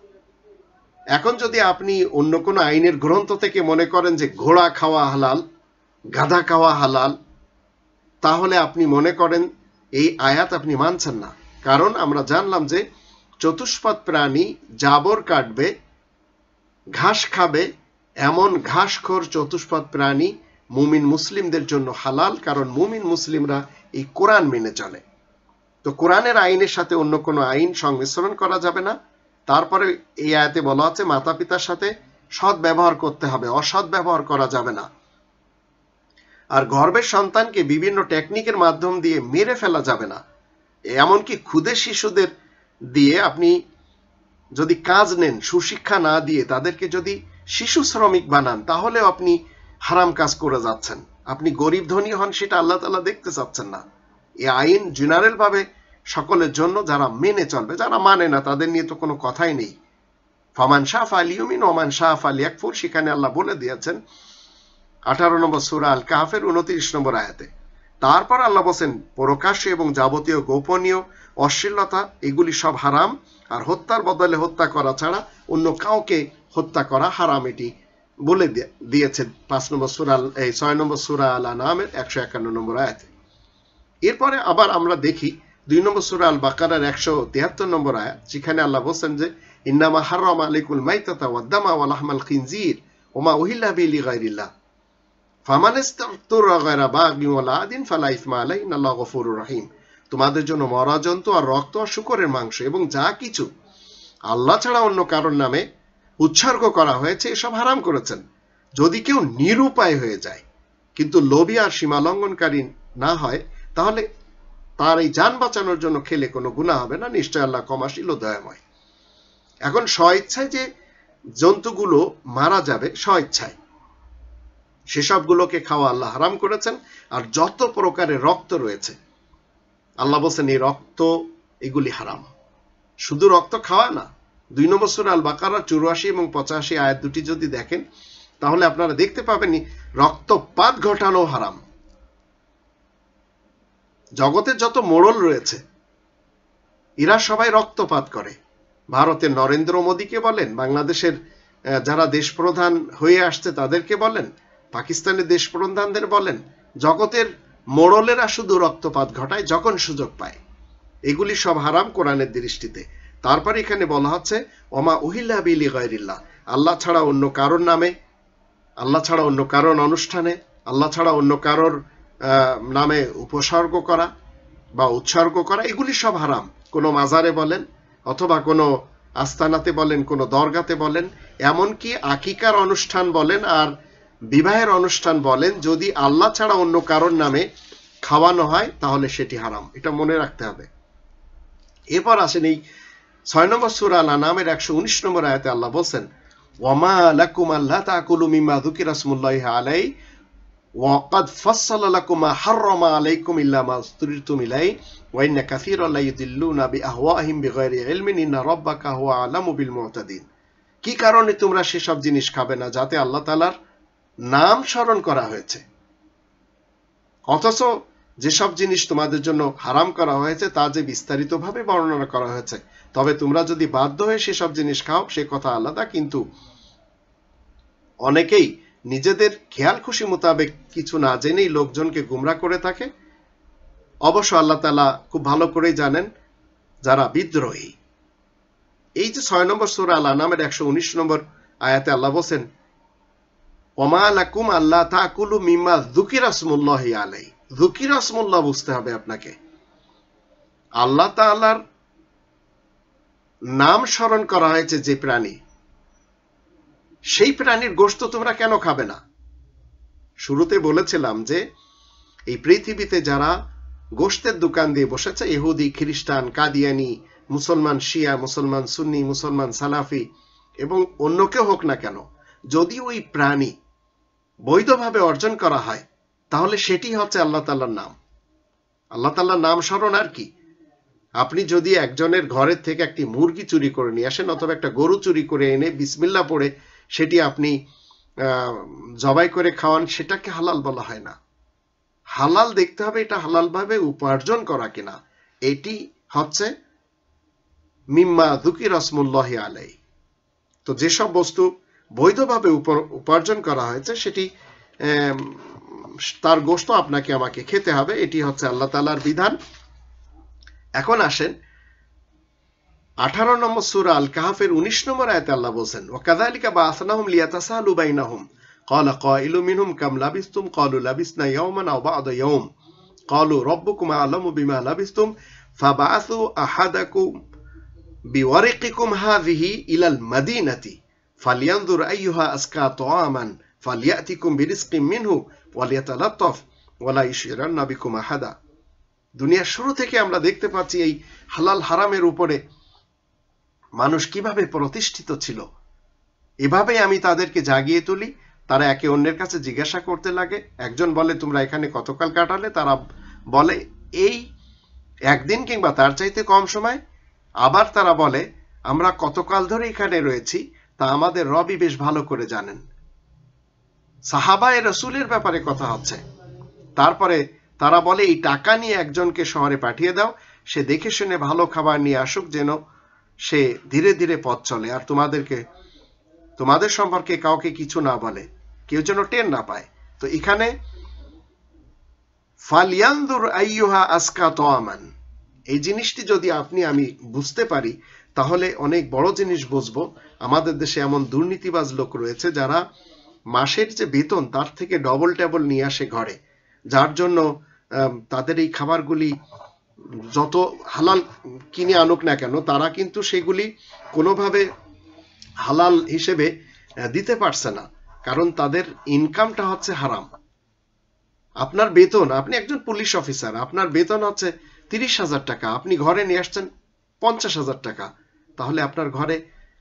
এখন যদি আপনি অন্য কোনো আইনের গ্রন্থ থেকে মনে করেন যে ঘোড়া খাওয়া হালাল, গাধা খাওয়া হালাল, তাহলে আপনি মনে করেন এই আয়াত আপনি মানছেন না। কারণ আমরা জানলাম যে চতুষ্পদ প্রাণী জাবর কাটবে, ঘাস খাবে, এমন ঘাসখোর চতুষ্পদ প্রাণী মুমিন মুসলিমদের জন্য হালাল, কারণ মুমিন মুসলিমরা এই কোরআন মেনে চলে। তো কোরআনের আইনের সাথে অন্য কোনো আইন সংমিশ্রণ করা যাবে না। তারপরে এই আয়াতে বলা আছে মাতা পিতার সাথে সৎ ব্যবহার করতে হবে, অসৎ ব্যবহার করা যাবে না। আর গর্ভের সন্তানকে বিভিন্ন টেকনিকের মাধ্যম দিয়ে মেরে ফেলা যাবে না। এমনকি ক্ষুদে শিশুদের দিয়ে আপনি যদি কাজ নেন, সুশিক্ষা না দিয়ে তাদেরকে যদি শিশু শ্রমিক বানান, তাহলেও আপনি হারাম কাজ করে যাচ্ছেন। আপনি গরিব ধনী হন সেটা আল্লাহ তাআলা দেখতে চাচ্ছেন না। এই আইন জেনারেল ভাবে সকলের জন্য, যারা মেনে চলবে, যারা মানে না তাদের নিয়ে তো কোনো কথাই নেই। ফামান শাআ ফালিউমিন ওয়া মান শাআ ফালিয়াকফুর, সেখানে আল্লাহ বলে দিয়েছেন 18 নম্বর সূরা আল কাহফের 29 নম্বর আয়াতে। তারপর আল্লাহ বলেন প্রকাশ্য এবং যাবতীয় গোপনীয় অশ্লীলতা এগুলি সব হারাম, আর হত্যার বদলে হত্যা করা ছাড়া অন্য কাউকে হত্যা করা হারাম, এটি বলে দিয়েছে 6 নম্বর সূরা আল আনামের 151 নম্বর আয়াতে। এরপরে আবার আমরা দেখি 2 নম্বর সূরা আল বাকারার 173 নম্বর আয়াত, যেখানে আল্লাহ বলেন যে ইন্নামা হাররামা আলাইকুল মাইতাতা ওয়াদ দামা ওয়া লাহমাল খিনজির ওয়া মা উহিল্লা বিহি লিগাইরিল্লাহ ফামান ইসতাগফারা গায়রা বাগিন ওয়ালা আদিন ফালা ইসমা আলাইহি ইন্নাল্লাহু গফুরুর রহিম। তোমাদের জন্য মরা জন্তু আর রক্ত আর শূকরের মাংস এবং যা কিছু আল্লাহ ছাড়া অন্য কারোর নামে উৎসর্গ করা হয়েছে এসব হারাম করেছেন। যদি কেউ নিরুপায় হয়ে যায় কিন্তু লোভী আর সীমালঙ্ঘনকারী না হয়, তাহলে তার এই জান বাঁচানোর জন্য খেলে কোনো গুনাহ হবে না, নিশ্চয় আল্লাহ ক্ষমাশীল ও দয়াময়। এখন স্বইচ্ছায় যে জন্তুগুলো মারা যাবে, স্বইচ্ছায় সেসবগুলোকে খাওয়া আল্লাহ হারাম করেছেন। আর যত প্রকারের রক্ত রয়েছে আল্লাহ বলছেন এই রক্ত এগুলি হারাম। শুধু রক্ত খাওয়া না, 2 নম্বর সূরা আল বাকারা 84 এবং 85 আয়াত দুটি যদি দেখেন তাহলে আপনারা দেখতে পাবেন রক্তপাত ঘটানো হারাম। জগতের যত মোড়ল রয়েছে এরা সবাই রক্তপাত করে। ভারতের নরেন্দ্র মোদীকে বলেন, বাংলাদেশের যারা দেশপ্রধান হয়ে আসছে তাদেরকে বলেন, পাকিস্তানের দেশপ্রধানদের বলেন, জগতের মোড়লেরা শুধু রক্তপাত ঘটায় যখন সুযোগ পায়। এগুলি সব হারাম কোরআনের দৃষ্টিতে। তারপর এখানে বলা হচ্ছে ওমা উহিল্লা বিহি লিগাইরিল্লাহ, আল্লাহ ছাড়া অন্য কারোর নামে, আল্লাহ ছাড়া অন্য কারোর অনুষ্ঠানে, আল্লাহ ছাড়া অন্য কারোর নামে উপসর্গ করা বা উৎসর্গ করা, এগুলি সব হারাম। কোনো মাজারে বলেন অথবা কোনো আস্তানাতে বলেন, কোনো দরগাতে বলেন, এমনকি আকিকার অনুষ্ঠান বলেন আর বিবাহের অনুষ্ঠান বলেন, যদি আল্লাহ ছাড়া অন্য কারোর নামে খাওয়ানো হয় তাহলে সেটি হারাম। এটা মনে রাখতে হবে। এরপর আসেন এই 6 নম্বর সূরা আল আনামের 119 নম্বর আয়াতে আল্লাহ বলেন ওয়ামা লাকুম আল্লা তাকুলু মিম্মা যুকিরা ইসমুল্লাহি আলাইহি ওয়া ক্বাদ ফাসসালা লাকুম মা হাররামা আলাইকুম ইল্লা মা তুরিতুম ইলাইহি ওয়া ইন্না কাসীরান লা ইউদিল্লুনা বিআহওয়াহিম বিগাইরি ইলমিন ইন্না রাব্বাকা হুয়া আলামু বিল মুতাদিন। কি কারণে তোমরা সেসব জিনিস খাবে না যাতে আল্লাহ তাআলার নাম স্মরণ করা হয়েছে, অথচ যেসব জিনিস তোমাদের জন্য হারাম করা হয়েছে তা যে বিস্তারিতভাবে বর্ণনা করা হয়েছে, তবে তোমরা যদি বাধ্য হয়ে সেসব জিনিস খাও সে কথা আলাদা। কিন্তু অনেকেই নিজেদের খেয়াল খুশি মোতাবেক কিছু না জেনেই লোকজনকে গুমরাহ করে থাকে। অবশ্য আল্লাহ তাআলা খুব ভালো করেই জানেন যারা বিদ্রোহী। এই যে 6 নম্বর সূরা আল আনামের 119 নম্বর আয়াতে আল্লাহ বলেন ওমা লাকুম আল্লা তাকুলু মিম্মা যুকিরা ইসমুল্লাহি আলাইহি, যুকিরা ইসমুল্লাহ বুঝতে হবে আপনাকে। আল্লাহ তাআলার নাম স্মরণ করা হয়েছে যে প্রাণী, সেই প্রাণীর গোশত তোমরা কেন খাবে না? শুরুতে বলেছিলাম যে এই পৃথিবীতে যারা গোশতের দোকান দিয়ে বসেছে ইহুদি, খ্রিস্টান, কাদিয়ানি, মুসলমান শিয়া, মুসলমান সুন্নি, মুসলমান সালাফি এবং অন্য কেউ হোক না কেন, যদি ওই প্রাণী বৈধভাবে অর্জন করা হয় তাহলে সেটি হচ্ছে আল্লাহ তাআলার নাম। আল্লাহ তাআলার নাম স্মরণ আর কি। আপনি যদি একজনের ঘরের থেকে একটি মুরগি চুরি করে নিয়ে আসেন অথবা একটা গরু চুরি করে এনে বিসমিল্লাহ পড়ে সেটি আপনি জবাই করে খাওয়ান, সেটাকে হালাল বলা হয় না। হালাল দেখতে হবে এটা হালাল ভাবে উপার্জন করা কিনা। এটি হচ্ছে মিম্মা যুকির রাসমুল্লাহি আলাই। তো যেসব বস্তু বৈধভাবে উপার্জন করা হয়েছে সেটি তার গোশত আপনাকে আমাকে খেতে হবে, এটি হচ্ছে আল্লাহ তাআলার বিধান। এখন আসেন 18 নম্বর সূরা আল কাহফের 19 নম্বর আয়াতে আল্লাহ বলেন, ওয়াকাযালিকা বাআসনাহুম লিয়াতাসালু বাইনাহুম ক্বালা কাইলুম মিনহুম কাম লাবিসতুম ক্বালু লাবিসনা ইয়াওমান আও বা'দা ইয়াওম ক্বালু রাব্বুকুম আ'লামু বিমা লাবিসতুম ফাবা'আসু আহাদাকুম বিওয়ারিকিকুম হাযিহি ইলাল মাদিনাতি ফালইয়ানজুর আইয়ুহা আসকা তাআমান ফালইয়াতিকুম বিরিজকিম মিনহু ওয়ালিয়াতালাত্তাফ ওয়ালা ইউশিরান্না বিকুম আহাদা। দুনিয়ার শুরু থেকে আমরা দেখতে পাচ্ছি এই হালাল হারামের উপরে মানুষ কিভাবে প্রতিষ্ঠিত ছিল। এভাবে আমি তাদেরকে জাগিয়ে তুলি, তারা একে অন্যের কাছে জিজ্ঞাসা করতে লাগে। একজন বলে তোমরা এখানে কতকাল কাটালে, তারা বলে এই একদিন কিংবা তার চাইতে কম সময়। আবার তারা বলে আমরা কতকাল ধরে এখানে রয়েছি তা আমাদের রবই বেশ ভালো করে জানেন। সাহাবায়ে রাসূলের ব্যাপারে কথা হচ্ছে। তারপরে তারা বলে এই টাকা নিয়ে একজনকে শহরে পাঠিয়ে দাও, সে দেখে শুনে ভালো খাবার নিয়ে আসুক, যেন সে ধীরে ধীরে পথ চলে আর তোমাদের সম্পর্কে কাউকে কিছু না বলে, কেউ যেন টের না পায়। তো এখানে ফালইয়ানজুর আইয়ুহা আসকা তাআমান, এই জিনিসটি যদি আপনি আমি বুঝতে পারি তাহলে অনেক বড় জিনিস বুঝবো। আমাদের দেশে এমন দুর্নীতিবাজ লোক রয়েছে যারা মাসের যে বেতন তার থেকে ডবল টেবল নিয়ে আসে ঘরে, যার জন্য তাদের এই খাবারগুলি যত হালাল কিনে আনুক না কেন তারা কিন্তু সেগুলি কোনোভাবে হালাল হিসেবে দিতে পারছে না, কারণ তাদের ইনকামটা হচ্ছে হারাম। আপনার বেতন, আপনি একজন পুলিশ অফিসার, আপনার বেতন হচ্ছে 30,000 টাকা, আপনি ঘরে নিয়ে আসছেন 50,000 টাকা, তাহলে আপনার ঘরে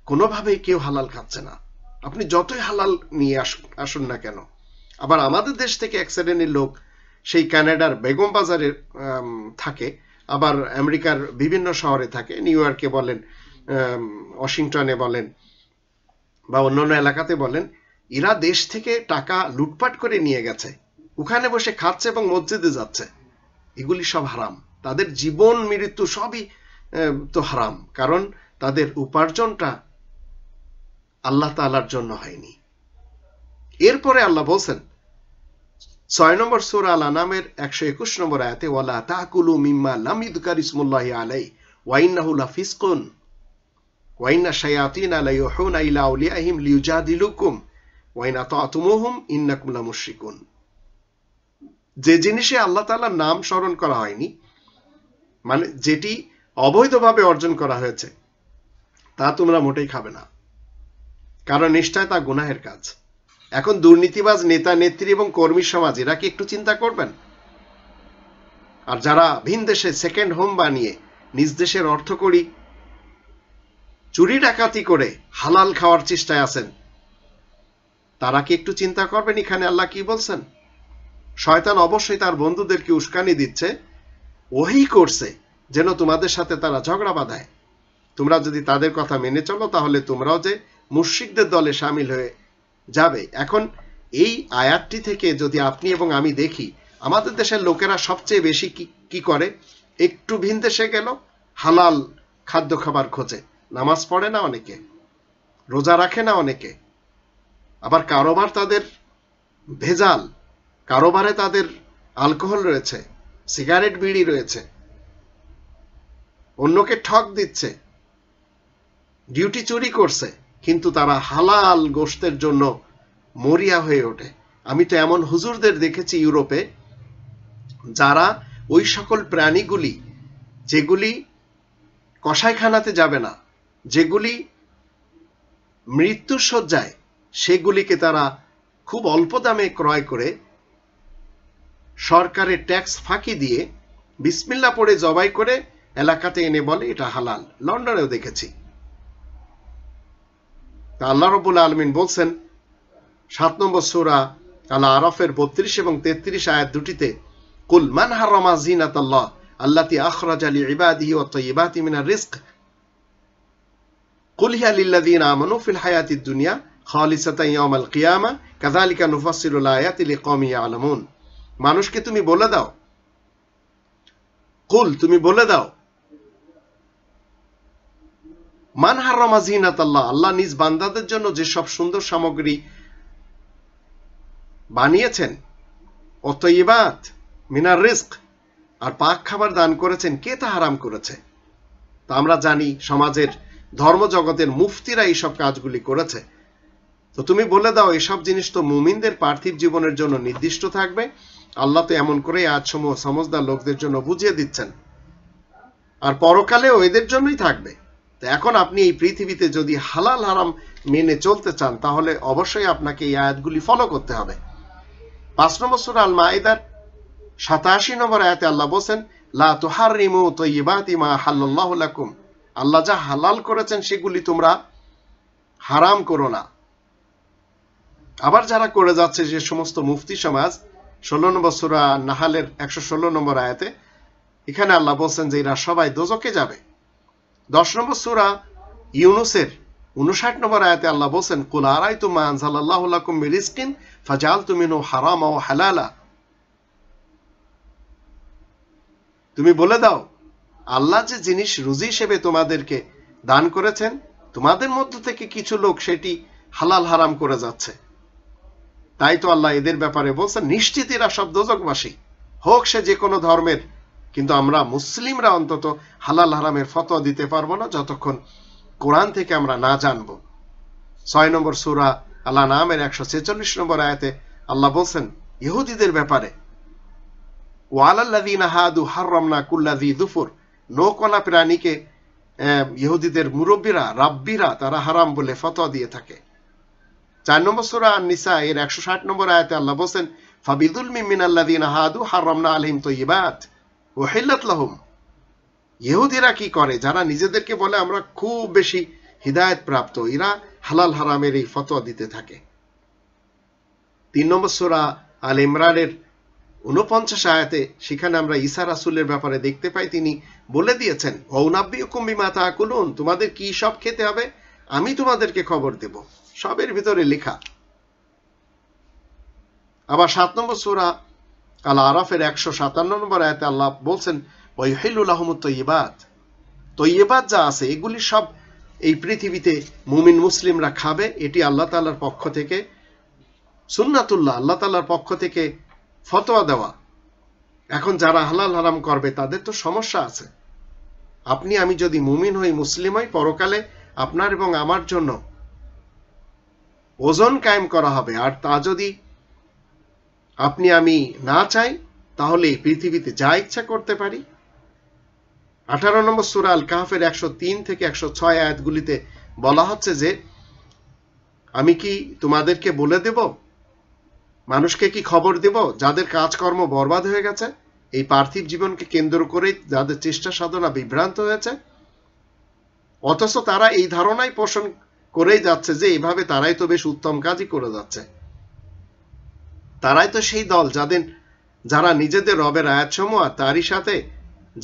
কোনোভাবেই কেউ হালাল খাচ্ছে না, আপনি যতই হালাল নিয়ে আসুন না কেন। আবার আমাদের দেশ থেকে এক শ্রেণীর লোক সেই কানাডার বেগম বাজারে থাকে, আবার আমেরিকার বিভিন্ন শহরে থাকে, নিউ ইয়র্কে বলেন, ওয়াশিংটনে বলেন বা অন্যান্য এলাকাতে বলেন, এরা দেশ থেকে টাকা লুটপাট করে নিয়ে গেছে, ওখানে বসে খাচ্ছে এবং মসজিদে যাচ্ছে। এগুলি সব হারাম, তাদের জীবন মৃত্যু সবই তো হারাম, কারণ তাদের উপার্জনটা আল্লাহ তাআলার জন্য হয়নি। এরপরে আল্লাহ বলছেন 6 নম্বর সূরা আল আনামের 121 নম্বর আয়াতে, ওয়ালা তাকুলু মিম্মা লাম ইযকার ইসমুল্লাহি আলাইহি ওয়া ইন্নাহু লাফিসকুন ওয়া ইন্না শায়াতিনা লা ইউহুনা ইলা আউলিয়াহিম লিউজাদিলুকুম ওয়া ইন আতাতুমুহুম ইন্নাকুম লামুশরিকুন। যে জিনিসে আল্লাহ তাআলার নাম স্মরণ করা হয়নি, মানে যেটি অবৈধভাবে অর্জন করা হয়েছে, তা তোমরা মোটেই খাবে না, কারণ নিশ্চয় তা গুনাহের কাজ। এখন দুর্নীতিবাজ নেতা নেত্রী এবং কর্মী সমাজ এরা কি একটু চিন্তা করবেন? আর যারা ভিন দেশে সেকেন্ড হোম বানিয়ে নিজ দেশের অর্থকড়ি চুরি ডাকাতি করে হালাল খাওয়ার চেষ্টায় আছেন, তারা কি একটু চিন্তা করবেন এখানে আল্লাহ কি বলছেন? শয়তান অবশ্যই তার বন্ধুদেরকে উস্কানি দিচ্ছে, ওহি করছে যেন তোমাদের সাথে তারা ঝগড়া বাঁধায়। তোমরা যদি তাদের কথা মেনে চলো তাহলে তোমরাও যে মুশরিকদের দলে শামিল হয়ে যাবে। এখন এই আয়াতটি থেকে যদি আপনি এবং আমি দেখি, আমাদের দেশের লোকেরা সবচেয়ে বেশি কি করে, একটু ভিন দেশে গেল হালাল খাদ্য খাবার খোঁজে, নামাজ পড়ে না অনেকে, রোজা রাখে না অনেকে, আবার কারোবার তাদের ভেজাল, কারোবারে তাদের অ্যালকোহল রয়েছে, সিগারেট বিড়ি রয়েছে, অন্যকে ঠক দিচ্ছে, ডিউটি চুরি করছে, কিন্তু তারা হালাল গোশতের জন্য মরিয়া হয়ে ওঠে। আমি তো এমন হুজুরদের দেখেছি ইউরোপে, যারা ওই সকল প্রাণীগুলি যেগুলি কসাইখানাতে যাবে না, যেগুলি মৃত্যুর শয্যায়, সেগুলিকে তারা খুব অল্প দামে ক্রয় করে সরকারের ট্যাক্স ফাঁকি দিয়ে বিসমিল্লাহ পড়ে জবাই করে এলাকাতে এনে বলে এটা হালাল। লন্ডনেও দেখেছি। তা আল্লাহ রাব্বুল আলামিন বলছেন 7 নম্বর সূরা আল আরাফের 32 এবং 33 আয়াত দুটিতে, কুল মান হারামা জিনাতাল্লাহ আল্লাতী আখরাজা লিইবাদিহি ওয়াত তাইয়্যিবাতি মিনার রিজক কুল হিয়া লিল্লাযীনা আমানু ফিল হায়াতিদ দুনিয়া খালিসাতান ইয়াওমাল কিয়ামা কাযালিকা নুফাসসিলুল আয়াতি লিকওমিন ইয়ালামুন। মানুষকে তুমি বলে দাও, কুল তুমি বলে দাও, মান হারামা জিনাতাল্লাহ আল্লাহ নিজ বান্দাদের জন্য যে সব সুন্দর সামগ্রী বানিয়েছেন, ওয়াত তাইয়্যিবাত মিনার রিজক আর পাক খাবার দান করেছেন, কে তা হারাম করেছে? তা আমরা জানি সমাজের ধর্মজগতের মুফতিরা এইসব কাজগুলি করেছে। তো তুমি বলে দাও এসব জিনিস তো মুমিনদের পার্থিব জীবনের জন্য নির্দিষ্ট থাকবে। আল্লাহ তো এমন করে আজসমূহ সমজদার লোকদের জন্য বুঝিয়ে দিচ্ছেন, আর পরকালেও এদের জন্যই থাকবে। তো এখন আপনি এই পৃথিবীতে যদি হালাল হারাম মেনে চলতে চান তাহলে অবশ্যই আপনাকে এই আয়াতগুলি ফলো করতে হবে। 5 নম্বর সূরা আল মাইদার 87 নম্বর আয়াতে আল্লাহ বলেন, লা তুহাররিমু তাইয়্যিবাতি মা হাল্লাল্লাহু লাকুম, আল্লাহ যা হালাল করেছেন সেগুলি তোমরা হারাম করো না। আবার যারা করে যাচ্ছে যে সমস্ত মুফতি সমাজ, 16 নম্বর সূরা নাহালের 116 নম্বর আয়াতে এখানে আল্লাহ বলেন যে এরা সবাই দোজখে যাবে। 10 নম্বর সূরা ইউনূসের 59 নম্বর আয়াতে আল্লাহ বলেন, কুল আরাইতুম মা আনজালাল্লাহু লাকুম বিরিজকিন ফাজআলতু মিনহু হারামা ওয়া হালালা, তুমি বলে দাও আল্লাহ যে জিনিস রুজি হিসেবে তোমাদেরকে দান করেছেন, তোমাদের মধ্য থেকে কিছু লোক সেটি হালাল হারাম করে যাচ্ছে। তাই তো আল্লাহ এদের ব্যাপারে বলছেন নিশ্চিত এরা সব দোজখবাসী, হোক সে যে কোনো ধর্মের। কিন্তু আমরা মুসলিমরা অন্তত হালাল হারামের ফতোয়া দিতে পারবো না যতক্ষণ কোরআন থেকে আমরা না জানবো। 6 নম্বর সূরা আল আনআমের 146 নম্বর আয়াতে আল্লাহ বলছেন ইহুদিদের ব্যাপারে, ওয়ালাল্লাযীনা হাদু হাররামনা কুল্লা যী যুফুর, নৌকলা প্রাণীকে ইহুদিদের মুরব্বীরা রাব্বিরা তারা হারাম বলে ফতোয়া দিয়ে থাকে। 4 নম্বর সূরা আন-নিসা এর 160 নম্বর আয়াতে আল্লাহ বলেন, ফাবিযুলমিন মিনাল্লাযীনা হাদু হাররামনা আলাইহিম তাইয়্যিবাত উহিল্লাত লাহুম, ইহুদিরা কি করে, যারা নিজেদেরকে বলে আমরা খুব বেশি হিদায়াত প্রাপ্ত, এরা হালাল হারামের এই ফতোয়া দিতে থাকে। 3 নম্বর সূরা আল ইমরানের 49 আয়াতে সেখানে আমরা ঈসা রাসূলের ব্যাপারে দেখতে পাই তিনি বলে দিয়েছেন, ওয়াউনাব্বিউকুম বিমা তাকুলুন, তোমাদের কি সব খেতে হবে আমি তোমাদেরকে খবর দেব, সবের ভিতরে লেখা। আবার 7 নম্বর সূরা আল আরাফের 157 নম্বর আয়াতে আল্লাহ বলছেন, ওয়াইহিল্লু লাহুমুত তাইয়্যিবাত, তাইয়্যিবাত যা আছে এগুলি সব এই পৃথিবীতে মুমিন মুসলিমরা খাবে, এটি আল্লাহ তাআলার পক্ষ থেকে সুন্নাতুল্লাহ, আল্লাহ তাআলার পক্ষ থেকে ফতোয়া দেওয়া। এখন যারা হালাল হারাম করবে তাদের তো সমস্যা আছে। আপনি আমি যদি মুমিন হই, মুসলিম হই, পরকালে আপনার এবং আমার জন্য ওজন কায়েম করা হবে। আর তা যদি আপনি আমি না চাই তাহলে পৃথিবীতে যা ইচ্ছা করতে পারি। 18 নম্বর সূরা আল কাহফের 103 থেকে 106 আয়াতগুলিতে বলা হচ্ছে যে আমি কি তোমাদেরকে বলে দেব, মানুষকে কি খবর দেব যাদের কাজকর্ম বরবাদ হয়ে গেছে, এই পার্থিব জীবনকে কেন্দ্র করে যাদের চেষ্টা সাধনা বিভ্রান্ত হয়েছে, অথচ তারা এই ধারণাই পোষণ করেই যাচ্ছে যে এইভাবে তারাই তো বেশ উত্তম কাজই করে যাচ্ছে। তারাই তো সেই দল যারা নিজেদের রবের আয়াতসমূহ আর তারই সাথে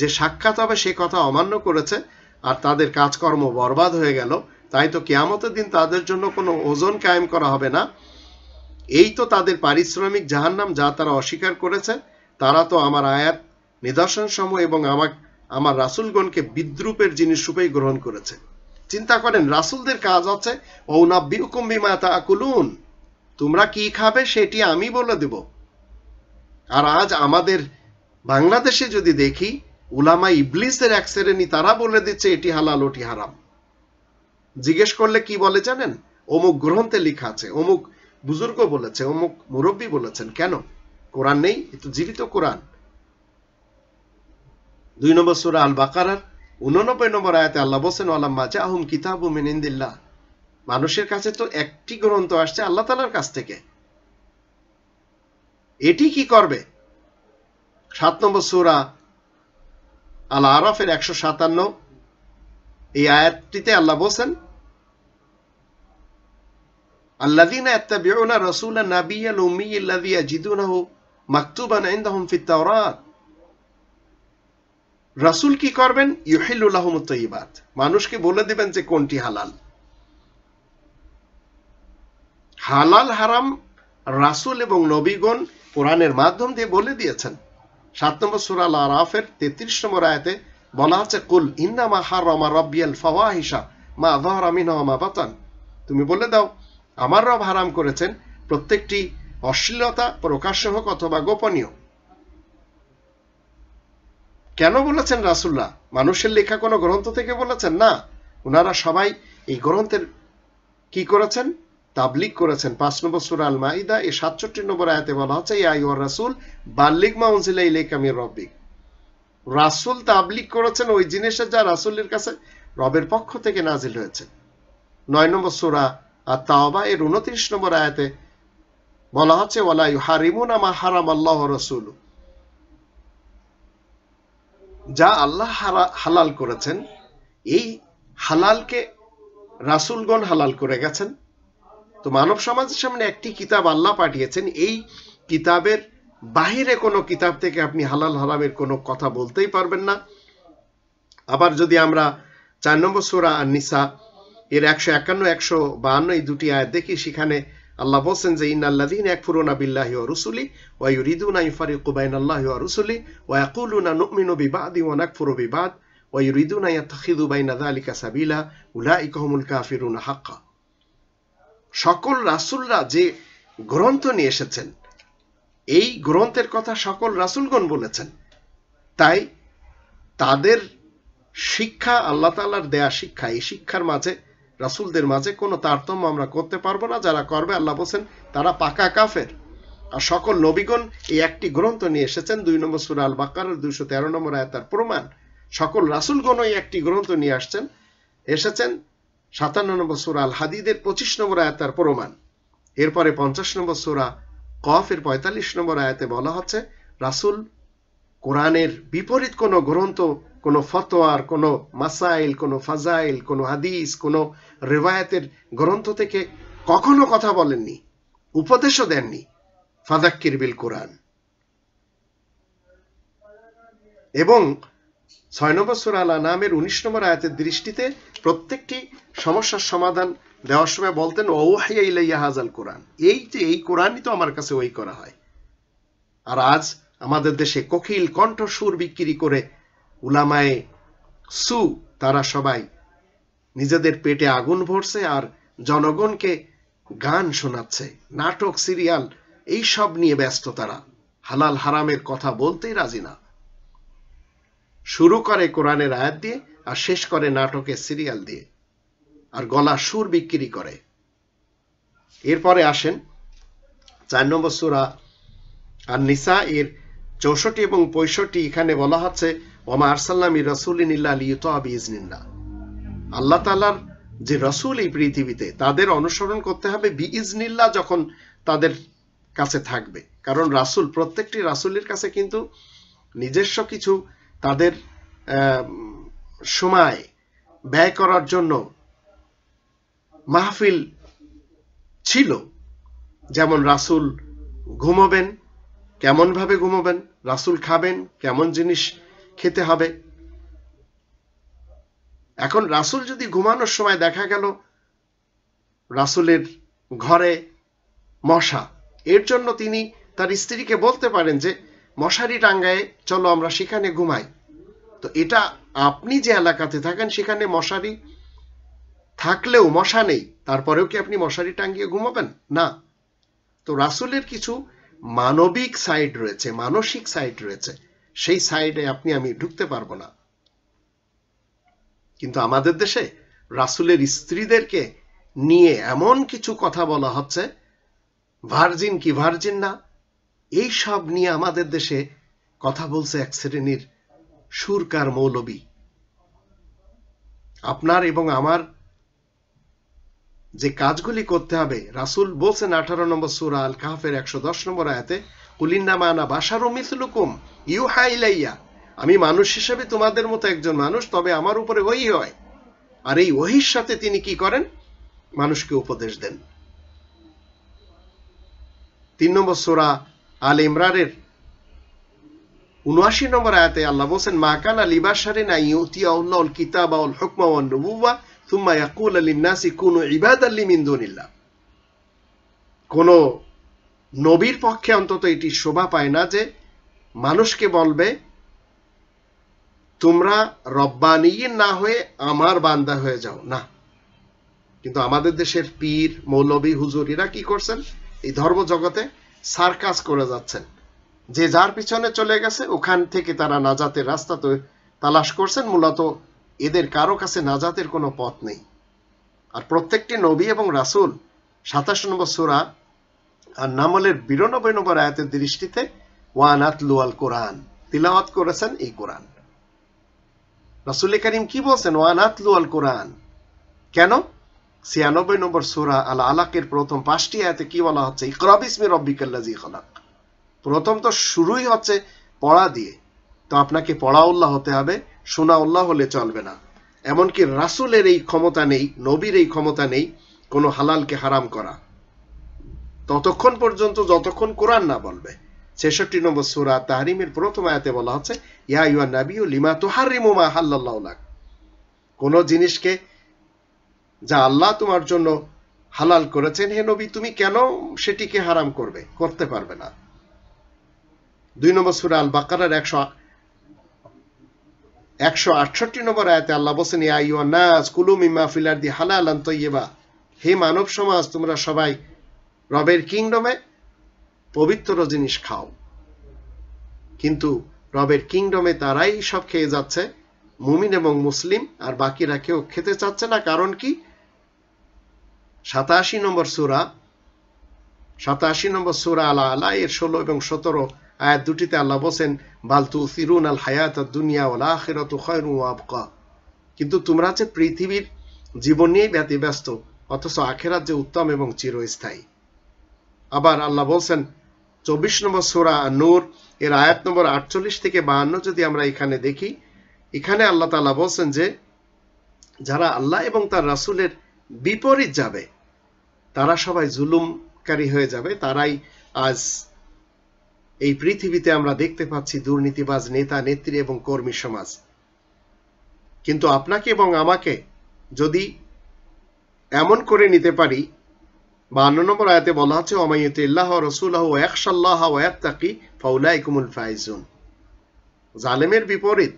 যে সাক্ষাৎ হবে সে কথা অমান্য করেছে, আর তাদের কাজকর্ম বরবাদ হয়ে গেল। তাই তো কিয়ামতের দিন তাদের জন্য কোনো ওজন কায়েম করা হবে না। এই তো তাদের পারিশ্রমিক জাহান্নাম যা তারা অস্বীকার করেছে। তারা তো আমার আয়াত নিদর্শন সমূহ এবং আমার রাসূলগণকে বিদ্রূপের জিনিস রূপেই গ্রহণ করেছে। চিন্তা করেন, রাসূলদের কাজ হচ্ছে ওয়াউনাব্বিউকুম বিমা তাকুলুন, তোমরা কি খাবে সেটি আমি বলে দেব। আর আজ আমাদের বাংলাদেশে যদি দেখি, উলামা ইবলিসের এক শ্রেণী তারা বলে দিচ্ছে এটি হালাল ওটি হারাম। জিজ্ঞেস করলে কি বলে জানেন, অমুক গ্রন্থে লেখা আছে, অমুক বুজুর্গ বলেছে, অমুক মুরব্বী বলেছেন। কেন? কোরআন নেই? এ তো জীবিত কোরআন। 2 নম্বর সূরা আল বাকারার 89 নম্বর আয়াতে আল্লাহ বলেন, ওয়ালাম্মা জাআহুম কিতাবুম মিন ইনদিল্লাহ, মানুষের কাছে তো একটি গ্রন্থ আসছে আল্লাহ তাআলার কাছ থেকে, এটি কি করবে? 7 নম্বর সূরা আল আরাফের 157 এই আয়াতটিতে আল্লাহ বলেন, আল্লাযীনা ইয়াত্তাবিউনা রাসূলান নাবিয়্যাল উম্মিয়্যাল্লাযী ইয়াজিদুনাহু মাকতুবান ইনদাহুম ফিত তাওরাত। রাসূল কি করবেন? ইউহিল্লু লাহুমুত তাইয়্যিবাত, মানুষকে বলে দিবেন যে কোনটি হালাল। হালাল হারাম রাসূল এবং নবীগণ কোরআনের মাধ্যম দিয়ে বলে দিয়েছেন। 7 নম্বর সূরা আল আরাফের 33 নম্বর আয়াতে বলা আছে, কুল ইন্নামা হারামা রাব্বিয়াল ফাওয়াহিশা মা যাহারা মিনহা ওয়া মা বাতান। তুমি বলে দাও, আমার রব হারাম করেছেন প্রত্যেকটি অশ্লীলতা, প্রকাশ্য হোক অথবা গোপনীয়। কেন বলেছেন রাসূলুল্লাহ? মানুষের লেখা কোনো গ্রন্থ থেকে বলেছেন না, ওনারা সবাই এই গ্রন্থের কি করেছেন? তাবলীগ করেছেন। 5 নম্বর সূরা আল মাইদা এর 67 নম্বর আয়াতে বলা হচ্ছে, ইয়া আইয়ুহার রাসূল বাল্লিগ মা উনজিলা ইলাইকা মির রাব্বিক। রাসূল তাবলীগ করেছেন ওই জিনিসের যা রাসূলের কাছে রবের পক্ষ থেকে নাজিল হয়েছে। 9 নম্বর সূরা আত-তাওবা এর 29 নম্বর আয়াতে বলা হচ্ছে, ওয়ালা ইউহারিমুনা মা হারামাল্লাহু ওয়া রাসূলুহু। যা আল্লাহ হালাল করেছেন, এই হালালকে রাসূলগণ হালাল করে গেছেন। তো মানব সমাজের সামনে একটি কিতাব আল্লাহ পাঠিয়েছেন, এই কিতাবের বাহিরে কোনো কিতাব থেকে আপনি হালাল হারামের কোনো কথা বলতেই পারবেন না। আবার যদি আমরা 4 নম্বর সূরা আন-নিসা এর 151 152 এই দুটি আয়াত দেখি, সেখানে আল্লাহ বলেন যে, ইন্নাল্লাযীনা ইয়াকফুরুনা বিল্লাহি ওয়া রুসুলি ওয়া ইউরিদুনা ইউফারিকু বাইনাল্লাহি ওয়া রুসুলি ওয়া ইয়াকুলুনা নু'মিনু বিবা'দি ওয়া নাকফুরু বিবা'দ ওয়া ইউরিদুনা ইয়াত্তাখিযু বাইনা যালিকা সাবিলা উলাইকা হুমুল কাফিরুনা হাক্কা। সকল রাসূলরা যে গ্রন্থ নিয়ে এসেছেন, এই গ্রন্থের কথা সকল রাসূলগণ বলেছেন। তাই তাদের শিক্ষা, আল্লাহ তাআলার দেয়া শিক্ষা, এই শিক্ষার মাঝে রাসূলদের মাঝে কোনো তারতম্য আমরা করতে পারবো না। যারা করবে, আল্লাহ বলেন, তারা পাকা কাফের। আর সকল নবীগণ এই একটি গ্রন্থ নিয়ে এসেছেন। 2 নম্বর সূরা আল বাকারার 213 নম্বর আয়াত তার প্রমাণ। সকল রাসূলগণ এই একটি গ্রন্থ নিয়ে এসেছেন। 57 নম্বর সূরা আল হাদিদের 25 নম্বর আয়াত তার প্রমাণ। এরপরে 50 নম্বর সূরা কফের 45 নম্বর আয়াতে বলা হচ্ছে, রাসূল কোরআনের বিপরীত কোনো গ্রন্থ, কোনো ফতোয়ার, কোনো মাসাইল, কোনো ফাজাইল, কোনো হাদিস, কোনো রিওয়ায়াতের গ্রন্থ থেকে কখনো কথা বলেননি, উপদেশও দেননি। ফাযাক্কির বিল কোরআন। এবং 6 নম্বর সূরা আল আনামের 19 নম্বর আয়াতের দৃষ্টিতে প্রত্যেকটি সমস্যার সমাধান দেওয়ার সময় বলতেন, ওয়াহিয়া ইলাইয়া হাযাল কোরআন। এই যে এই কোরআনই তো আমার কাছে ওই করা হয়। আর আজ আমাদের দেশে কোকিল কণ্ঠ সুর বিক্রি করে উলামায়ে সু তারা সবাই নিজেদের পেটে আগুন ভরছে আর জনগণকে গান শোনাচ্ছে, নাটক, সিরিয়াল এই সব নিয়ে ব্যস্ত। তারা হালাল হারামের কথা বলতেই রাজি না। শুরু করে কোরআনের আয়াত দিয়ে আর শেষ করে নাটকের সিরিয়াল দিয়ে, আর গলা সুর বিক্রি করে। এরপরে আসেন 4 নম্বর সূরা আন-নিসা এর 64 এবং 65। এখানে বলা হচ্ছে, ওমা আরসালনা মির রাসূলিন ইল্লা লিইউতা বিইজনিল্লাহ। আল্লাহ তাআলার যে রাসূল এই পৃথিবীতে, তাদের অনুসরণ করতে হবে বিইজনিল্লাহ, যখন তাদের কাছে থাকবে। কারণ রাসূল, প্রত্যেকটি রাসূলের কাছে কিন্তু নিজস্ব কিছু তাদের সময় ব্যয় করার জন্য মাহফিল ছিল। যেমন রাসূল ঘুমাবেন, কেমন ভাবে ঘুমাবেন, রাসূল খাবেন, কেমন জিনিস খেতে হবে। এখন রাসূল যদি ঘুমানোর সময় দেখা গেল রাসূলের ঘরে মশা, এর জন্য তিনি তার স্ত্রীকে বলতে পারেন যে মশারি টাঙ্গায় চলো আমরা সেখানে ঘুমাই। তো এটা আপনি যে এলাকাতে থাকেন সেখানে মশারি থাকলেও মশা নেই, তারপরেও কি আপনি মশারি টাঙ্গিয়ে ঘুমাবেন? না। তো রাসূলের কিছু মানবিক সাইড রয়েছে, মানসিক সাইড রয়েছে, সেই সাইডে আপনি আমি ঢুকতে পারবো না। কিন্তু আমাদের দেশে রাসূলের স্ত্রীদেরকে নিয়ে এমন কিছু কথা বলা হচ্ছে, ভার্জিন কি ভার্জিন না, এই সব নিয়ে আমাদের দেশে কথা বলছে এক শ্রেণীর সুরকার মৌলবী। আপনার এবং আমার যে কাজগুলি করতে হবে, রাসূল বলছেন 18 নম্বর সূরা আল কাহফের 110 নম্বর আয়াতে, কুল ইন্নামা আনা বাশারুম মিসলুকুম ইউহা ইলাইয়া আমি মানুষ হিসেবে তোমাদের মতো একজন মানুষ, তবে আমার উপরে ওহী হয়, আর এই ওহীর সাথে তিনি কি করেন? মানুষকে উপদেশ দেন। 3 নম্বর সূরা আল ইমরানের 79 নম্বর আয়াতে আল্লাহ বলেন, মা কানা লিবাশারিন আন ইউতিয়াহুল্লাহুল কিতাবা ওয়াল হুকমা ওয়ান নুবুওয়া সুম্মা ইয়াকুলু লিন-নাসি কুনু ইবাদান লি মিন দুনিল্লাহ। কোন নবীর পক্ষে অন্তত এটি শোভা পায় না যে মানুষকে বলবে তোমরা রব্বানিয়িন না হয়ে আমার বান্দা হয়ে যাও, না। কিন্তু আমাদের দেশের পীর, মৌলবী, হুজুর এরা কি করছেন? এই ধর্ম জগতে সার্কাস করে যাচ্ছেন। যে যার পিছনে চলে গেছে ওখান থেকে তারা নাজাতের রাস্তা তো তালাশ করছেন। মূলত এদের কারো কাছে নাজাতের কোনো পথ নেই। আর প্রত্যেকটি নবী এবং রাসূল 27 নম্বর সূরা আর নামলের 92 নম্বর আয়াতের দৃষ্টিতে ওয়ানাতলু আল কোরআন, তিলাওয়াত করেছেন এই কোরআন। রাসূল করিম কি বলছেন? ওয়ানাতলু আল কোরআন। কেন? 96 নম্বর সূরা আল আলাকের প্রথম 5টি আয়াতে কি বলা হচ্ছে? ইকরা বিসমি রাব্বিকাল্লাযী খালাক। প্রথম তো শুরুই হচ্ছে পড়া দিয়ে। তো আপনাকে পড়াউল্লাহ হতে হবে, শোনাউল্লাহ হলে চলবে না। এমনকি রাসূলের এই ক্ষমতা নেই, নবীর এই ক্ষমতা নেই কোনো হালালকে হারাম করা, ততক্ষণ পর্যন্ত যতক্ষণ কোরআন না বলবে। 66 নম্বর সূরা তাহরিমের প্রথম আয়াতে বলা হচ্ছে, ইয়া আইয়ুহান নাবিয়্যু লিমা তুহাররিমু মা হাল্লাল্লাহু লাক। কোন জিনিসকে যা আল্লাহ তোমার জন্য হালাল করেছেন, হে নবী তুমি কেন সেটিকে হারাম করবে? করতে পারবে না। 2 নম্বর সূরা আল বাকারার 168 নম্বর আয়াতে আল্লাহ বলেন, ইয়া আইয়ুহান নাস কুলু মিম্মা ফিল আরদি হালালান তাইয়্যিবা। হে মানব সমাজ, তোমরা সবাই রবের কিংডমে পবিত্র জিনিস খাও। কিন্তু রবের কিংডমে তারাই সব খেয়ে যাচ্ছে, মুমিন এবং মুসলিম, আর বাকিরা কেউ খেতে চাচ্ছে না। কারণ কি? 87 নম্বর সূরা আল আলা এর 16 এবং 17 আয়াত দুটিতে আল্লাহ বলেন, বাল তুসিরুন আল হায়াতাদ দুনিয়া ওয়াল আখিরাতু খায়রুন ওয়া আবকা। কিন্তু তোমরা যে পৃথিবীর জীবন নিয়ে ব্যতিব্যস্ত, অথচ আখিরাত যে উত্তম এবং চিরস্থায়ী। আবার আল্লাহ বলেন 24 নম্বর সূরা নূর এর আয়াত নম্বর 48 থেকে 52 যদি আমরা এখানে দেখি, এখানে আল্লাহ তাআলা বলেন যে যারা আল্লাহ এবং তার রাসূলের বিপরীত যাবে তারা সবাই জুলুমকারী হয়ে যাবে। তারাই আজ এই পৃথিবীতে আমরা দেখতে পাচ্ছি দুর্নীতিবাজ নেতা, নেত্রী এবং কর্মী সমাজ। কিন্তু আপনাকে এবং আমাকে যদি এমন করে নিতে পারি, 52 নম্বর আয়াতে বলা হচ্ছে, ওমাইয়ুতিল্লাহ ওয়া রাসূলাহু ওয়া ইয়াখশাল্লাহ ওয়া ইয়াত্তাকি ফাউলাইকুমুল ফাইজুন। জালেমের বিপরীত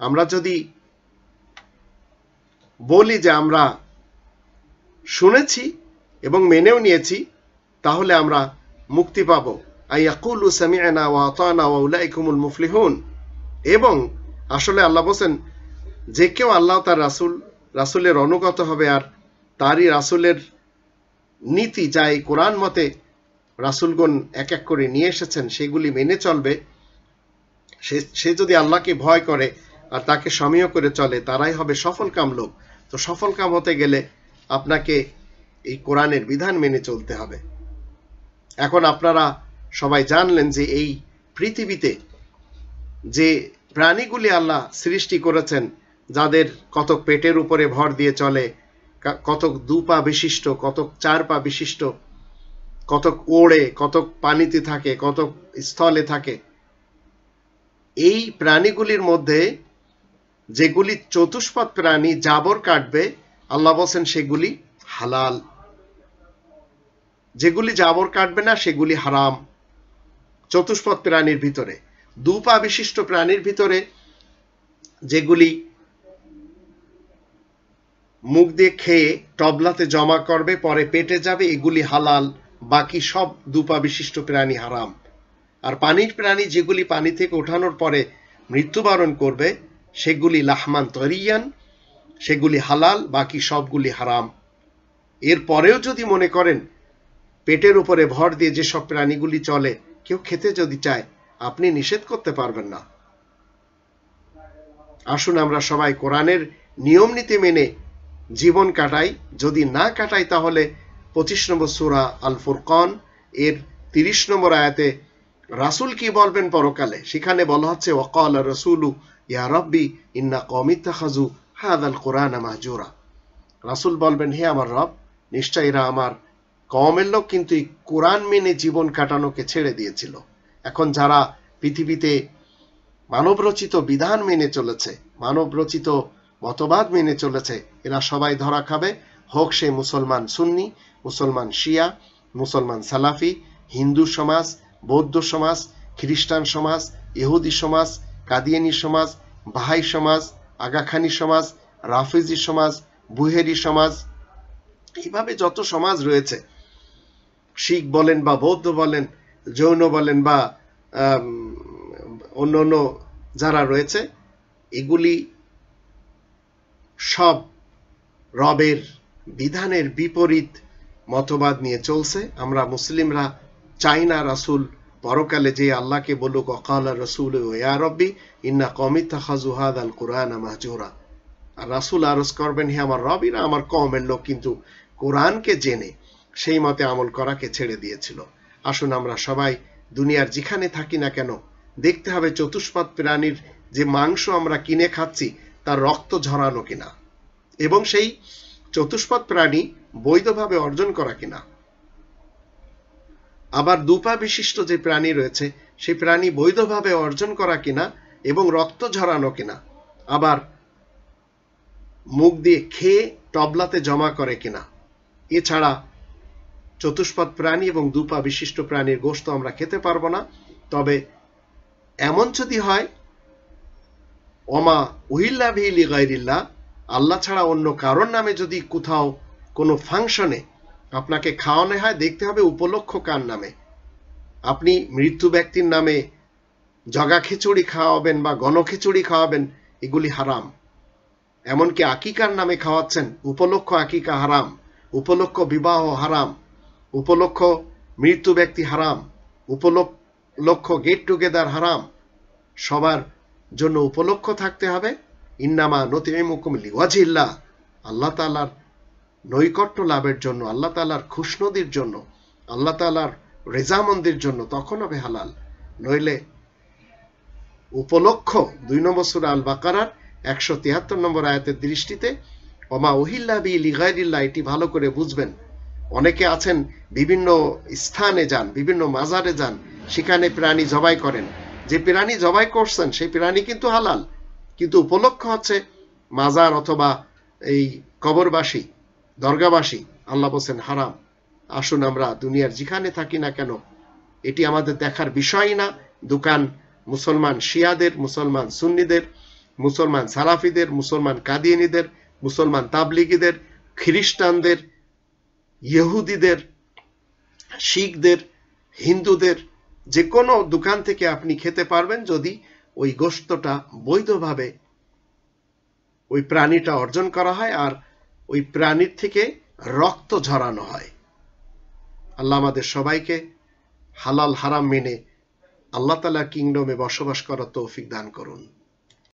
আমরা যদি বলি যে আমরা শুনেছি এবং মেনেও নিয়েছি, তাহলে আমরা মুক্তি পাব। আইয়াকুলু সামি'না ওয়া আতানা ওয়া উলাইকুমুল মুফলিহুন। এবং আসলে আল্লাহ বলেন যে কেউ আল্লাহ তার রাসূলের অনুগত হবে আর তারই রাসূলের নীতি যা এই কোরআন মতে রাসূলগণ এক এক করে নিয়ে এসেছেন সেগুলি মেনে চলবে, সে যদি আল্লাহকে ভয় করে আর তাকে সমীহ করে চলে, তারাই হবে সফলকাম লোক। তো সফলকাম হতে গেলে আপনাকে এই কোরআনের বিধান মেনে চলতে হবে। এখন আপনারা সবাই জানলেন যে এই পৃথিবীতে যে প্রাণীগুলি আল্লাহ সৃষ্টি করেছেন, যাদের কতক পেটের উপরে ভর দিয়ে চলে, কতক 2 পা বিশিষ্ট, কতক 4 পা বিশিষ্ট, কতক ওড়ে, কতক পানিতে থাকে, কতক স্থলে থাকে, এই প্রাণীগুলির মধ্যে যেগুলি চতুষ্পদ প্রাণী জাবর কাটবে, আল্লাহ বলেন সেগুলি হালাল। যেগুলি জাবর কাটবে না সেগুলি হারাম। চতুষ্পদ প্রাণীর ভিতরে 2 পা বিশিষ্ট প্রাণীর ভিতরে যেগুলি মুখ দিয়ে খেয়ে টবলাতে জমা করবে, পরে পেটে যাবে, এগুলি হালাল। বাকি সব 2 পা বিশিষ্ট প্রাণী হারাম। আর পানির প্রাণী যেগুলি পানি থেকে ওঠানোর পরে মৃত্যুবরণ করবে সেগুলি লাহমান তরিয়ান, সেগুলি হালাল, বাকি সবগুলি হারাম। এর পরেও যদি মনে করেন পেটের উপরে ভর দিয়ে যেসব প্রাণীগুলি চলে কেউ খেতে যদি চায়, আপনি নিষেধ করতে পারবেন না। আসুন আমরা সবাই কোরআনের নিয়ম নীতি মেনে জীবন কাটাই। যদি না কাটাই তাহলে 25 নম্বর সূরা আল ফুরকান এর 30 নম্বর আয়াতে রাসূল কি বলবেন পরকালে, সেখানে বলা হচ্ছে ওয়াকালা রাসূলু ইয়া রাব্বি ইন্না কওমি ইত্তাখাযু হাযাল কুরআনা মাহজুরা। রাসূল বলবেন, হে আমার রব, নিশ্চয় এরা আমার কওমের লোক কিন্তু এই কোরআন মেনে জীবন কাটানোকে ছেড়ে দিয়েছিল। এখন যারা পৃথিবীতে মানবরচিত বিধান মেনে চলেছে, মানবরচিত মতবাদ মেনে চলেছে, এরা সবাই ধরা খাবে, হোক সে মুসলমান সুন্নি, মুসলমান শিয়া, মুসলমান সালাফি, হিন্দু সমাজ, বৌদ্ধ সমাজ, খ্রিস্টান সমাজ, ইহুদি সমাজ, কাদিয়ানি সমাজ, বাহাই সমাজ, আগাখানি সমাজ, রাফিজি সমাজ, বুহেরি সমাজ, এইভাবে যত সমাজ রয়েছে, শিখ বলেন বা বৌদ্ধ বলেন, জৈন বলেন বা অন্যান্য যারা রয়েছে, এগুলি সব রবের বিধানের বিপরীত মতবাদ নিয়ে চলছে। আমরা মুসলিমরা চাই না রাসূল পরকালে যে আল্লাহকে বলুক ওয়াকালা রাসূলু ইয়া রাব্বি ইন্না কওমি ইত্তাখাযু হাযাল কুরআনা মাহজুরা। আর রাসূল আরজ করবেন, হে আমার রব, এরা আমার কওমের লোক কিন্তু কোরআনকে জেনে সেই মতে আমল করাকে ছেড়ে দিয়েছিল। আসুন আমরা সবাই দুনিয়ার যেখানে থাকি না কেন দেখতে হবে চতুষ্পাদ প্রাণীর যে মাংস আমরা কিনে খাচ্ছি তার রক্ত ঝরানো কিনা, এবং সেই চতুষ্পাদ প্রাণী বৈধভাবে অর্জন করা কিনা। আবার দুপা বিশিষ্ট যে প্রাণী রয়েছে সেই প্রাণী বৈধভাবে অর্জন করা কিনা এবং রক্ত ঝরানো কিনা, আবার মুখ দিয়ে খেয়ে টবলাতে জমা করে কিনা। এছাড়া চতুষ্পাদ প্রাণী এবং দুপা বিশিষ্ট প্রাণীর গোশত আমরা খেতে পারবো না। তবে এমন যদি হয় ওমা উহিল্লা বিহি লিগাইরিল্লাহ, আল্লাহ ছাড়া অন্য কারোর নামে যদি কোথাও কোনো ফাংশনে আপনাকে খাওয়ানো হয়, দেখতে হবে উপলক্ষ কার নামে। আপনি মৃত্যু ব্যক্তির নামে জগা খিচুড়ি খাওয়াবেন বা গণখিচুড়ি খাওয়াবেন, এগুলি হারাম। এমনকি আকিকার নামে খাওয়াচ্ছেন, উপলক্ষ আকিকা হারাম, উপলক্ষ বিবাহ হারাম, উপলক্ষ মৃত্যু ব্যক্তি হারাম, উপলক্ষ গেট টুগেদার হারাম। সবার জন্য উপলক্ষ থাকতে হবে। ইন্নামা নুতিমুকুম লিওয়াজিল্লাহ, আল্লাহ তাআলার নৈকট্য লাভের জন্য, আল্লাহ তাআলার খুশনদির জন্য, আল্লাহ তাআলার রেজামন্দির জন্য, তখন হবে হালাল। নইলে উপলক্ষ 2 নম্বর সূরা আল বাকারার 173 নম্বর আয়াতের দৃষ্টিতে ওমা উহিল্লা বিহি লিগাইরিল্লাহ, এটি ভালো করে বুঝবেন। অনেকে আছেন বিভিন্ন স্থানে যান, বিভিন্ন মাজারে যান, সেখানে প্রাণী জবাই করেন। যে প্রাণী জবাই করছেন সেই প্রাণী কিন্তু হালাল, কিন্তু উপলক্ষ হচ্ছে মাজার অথবা এই কবরবাসী, দরগাবাসী, আল্লাহ বলেন হারাম। আসুন আমরা দুনিয়ার যেখানে থাকি না কেন এটি আমাদের দেখার বিষয় না। দোকান মুসলমান শিয়াদের, মুসলমান সুন্নিদের, মুসলমান সালাফিদের, মুসলমান কাদিয়ানীদের, মুসলমান তাবলিগীদের, খ্রিস্টানদের, ইহুদিদের, শিখদের, হিন্দুদের, যে কোনো দোকান থেকে আপনি খেতে পারবেন যদি ওই গোশতটা বৈধভাবে ওই প্রাণীটা অর্জন করা হয় আর ওই প্রাণীর থেকে রক্ত ঝরানো হয়। আল্লাহ আমাদের সবাইকে হালাল হারাম মেনে আল্লাহ তাআলার কিংডমে বসবাস করার তৌফিক দান করুন।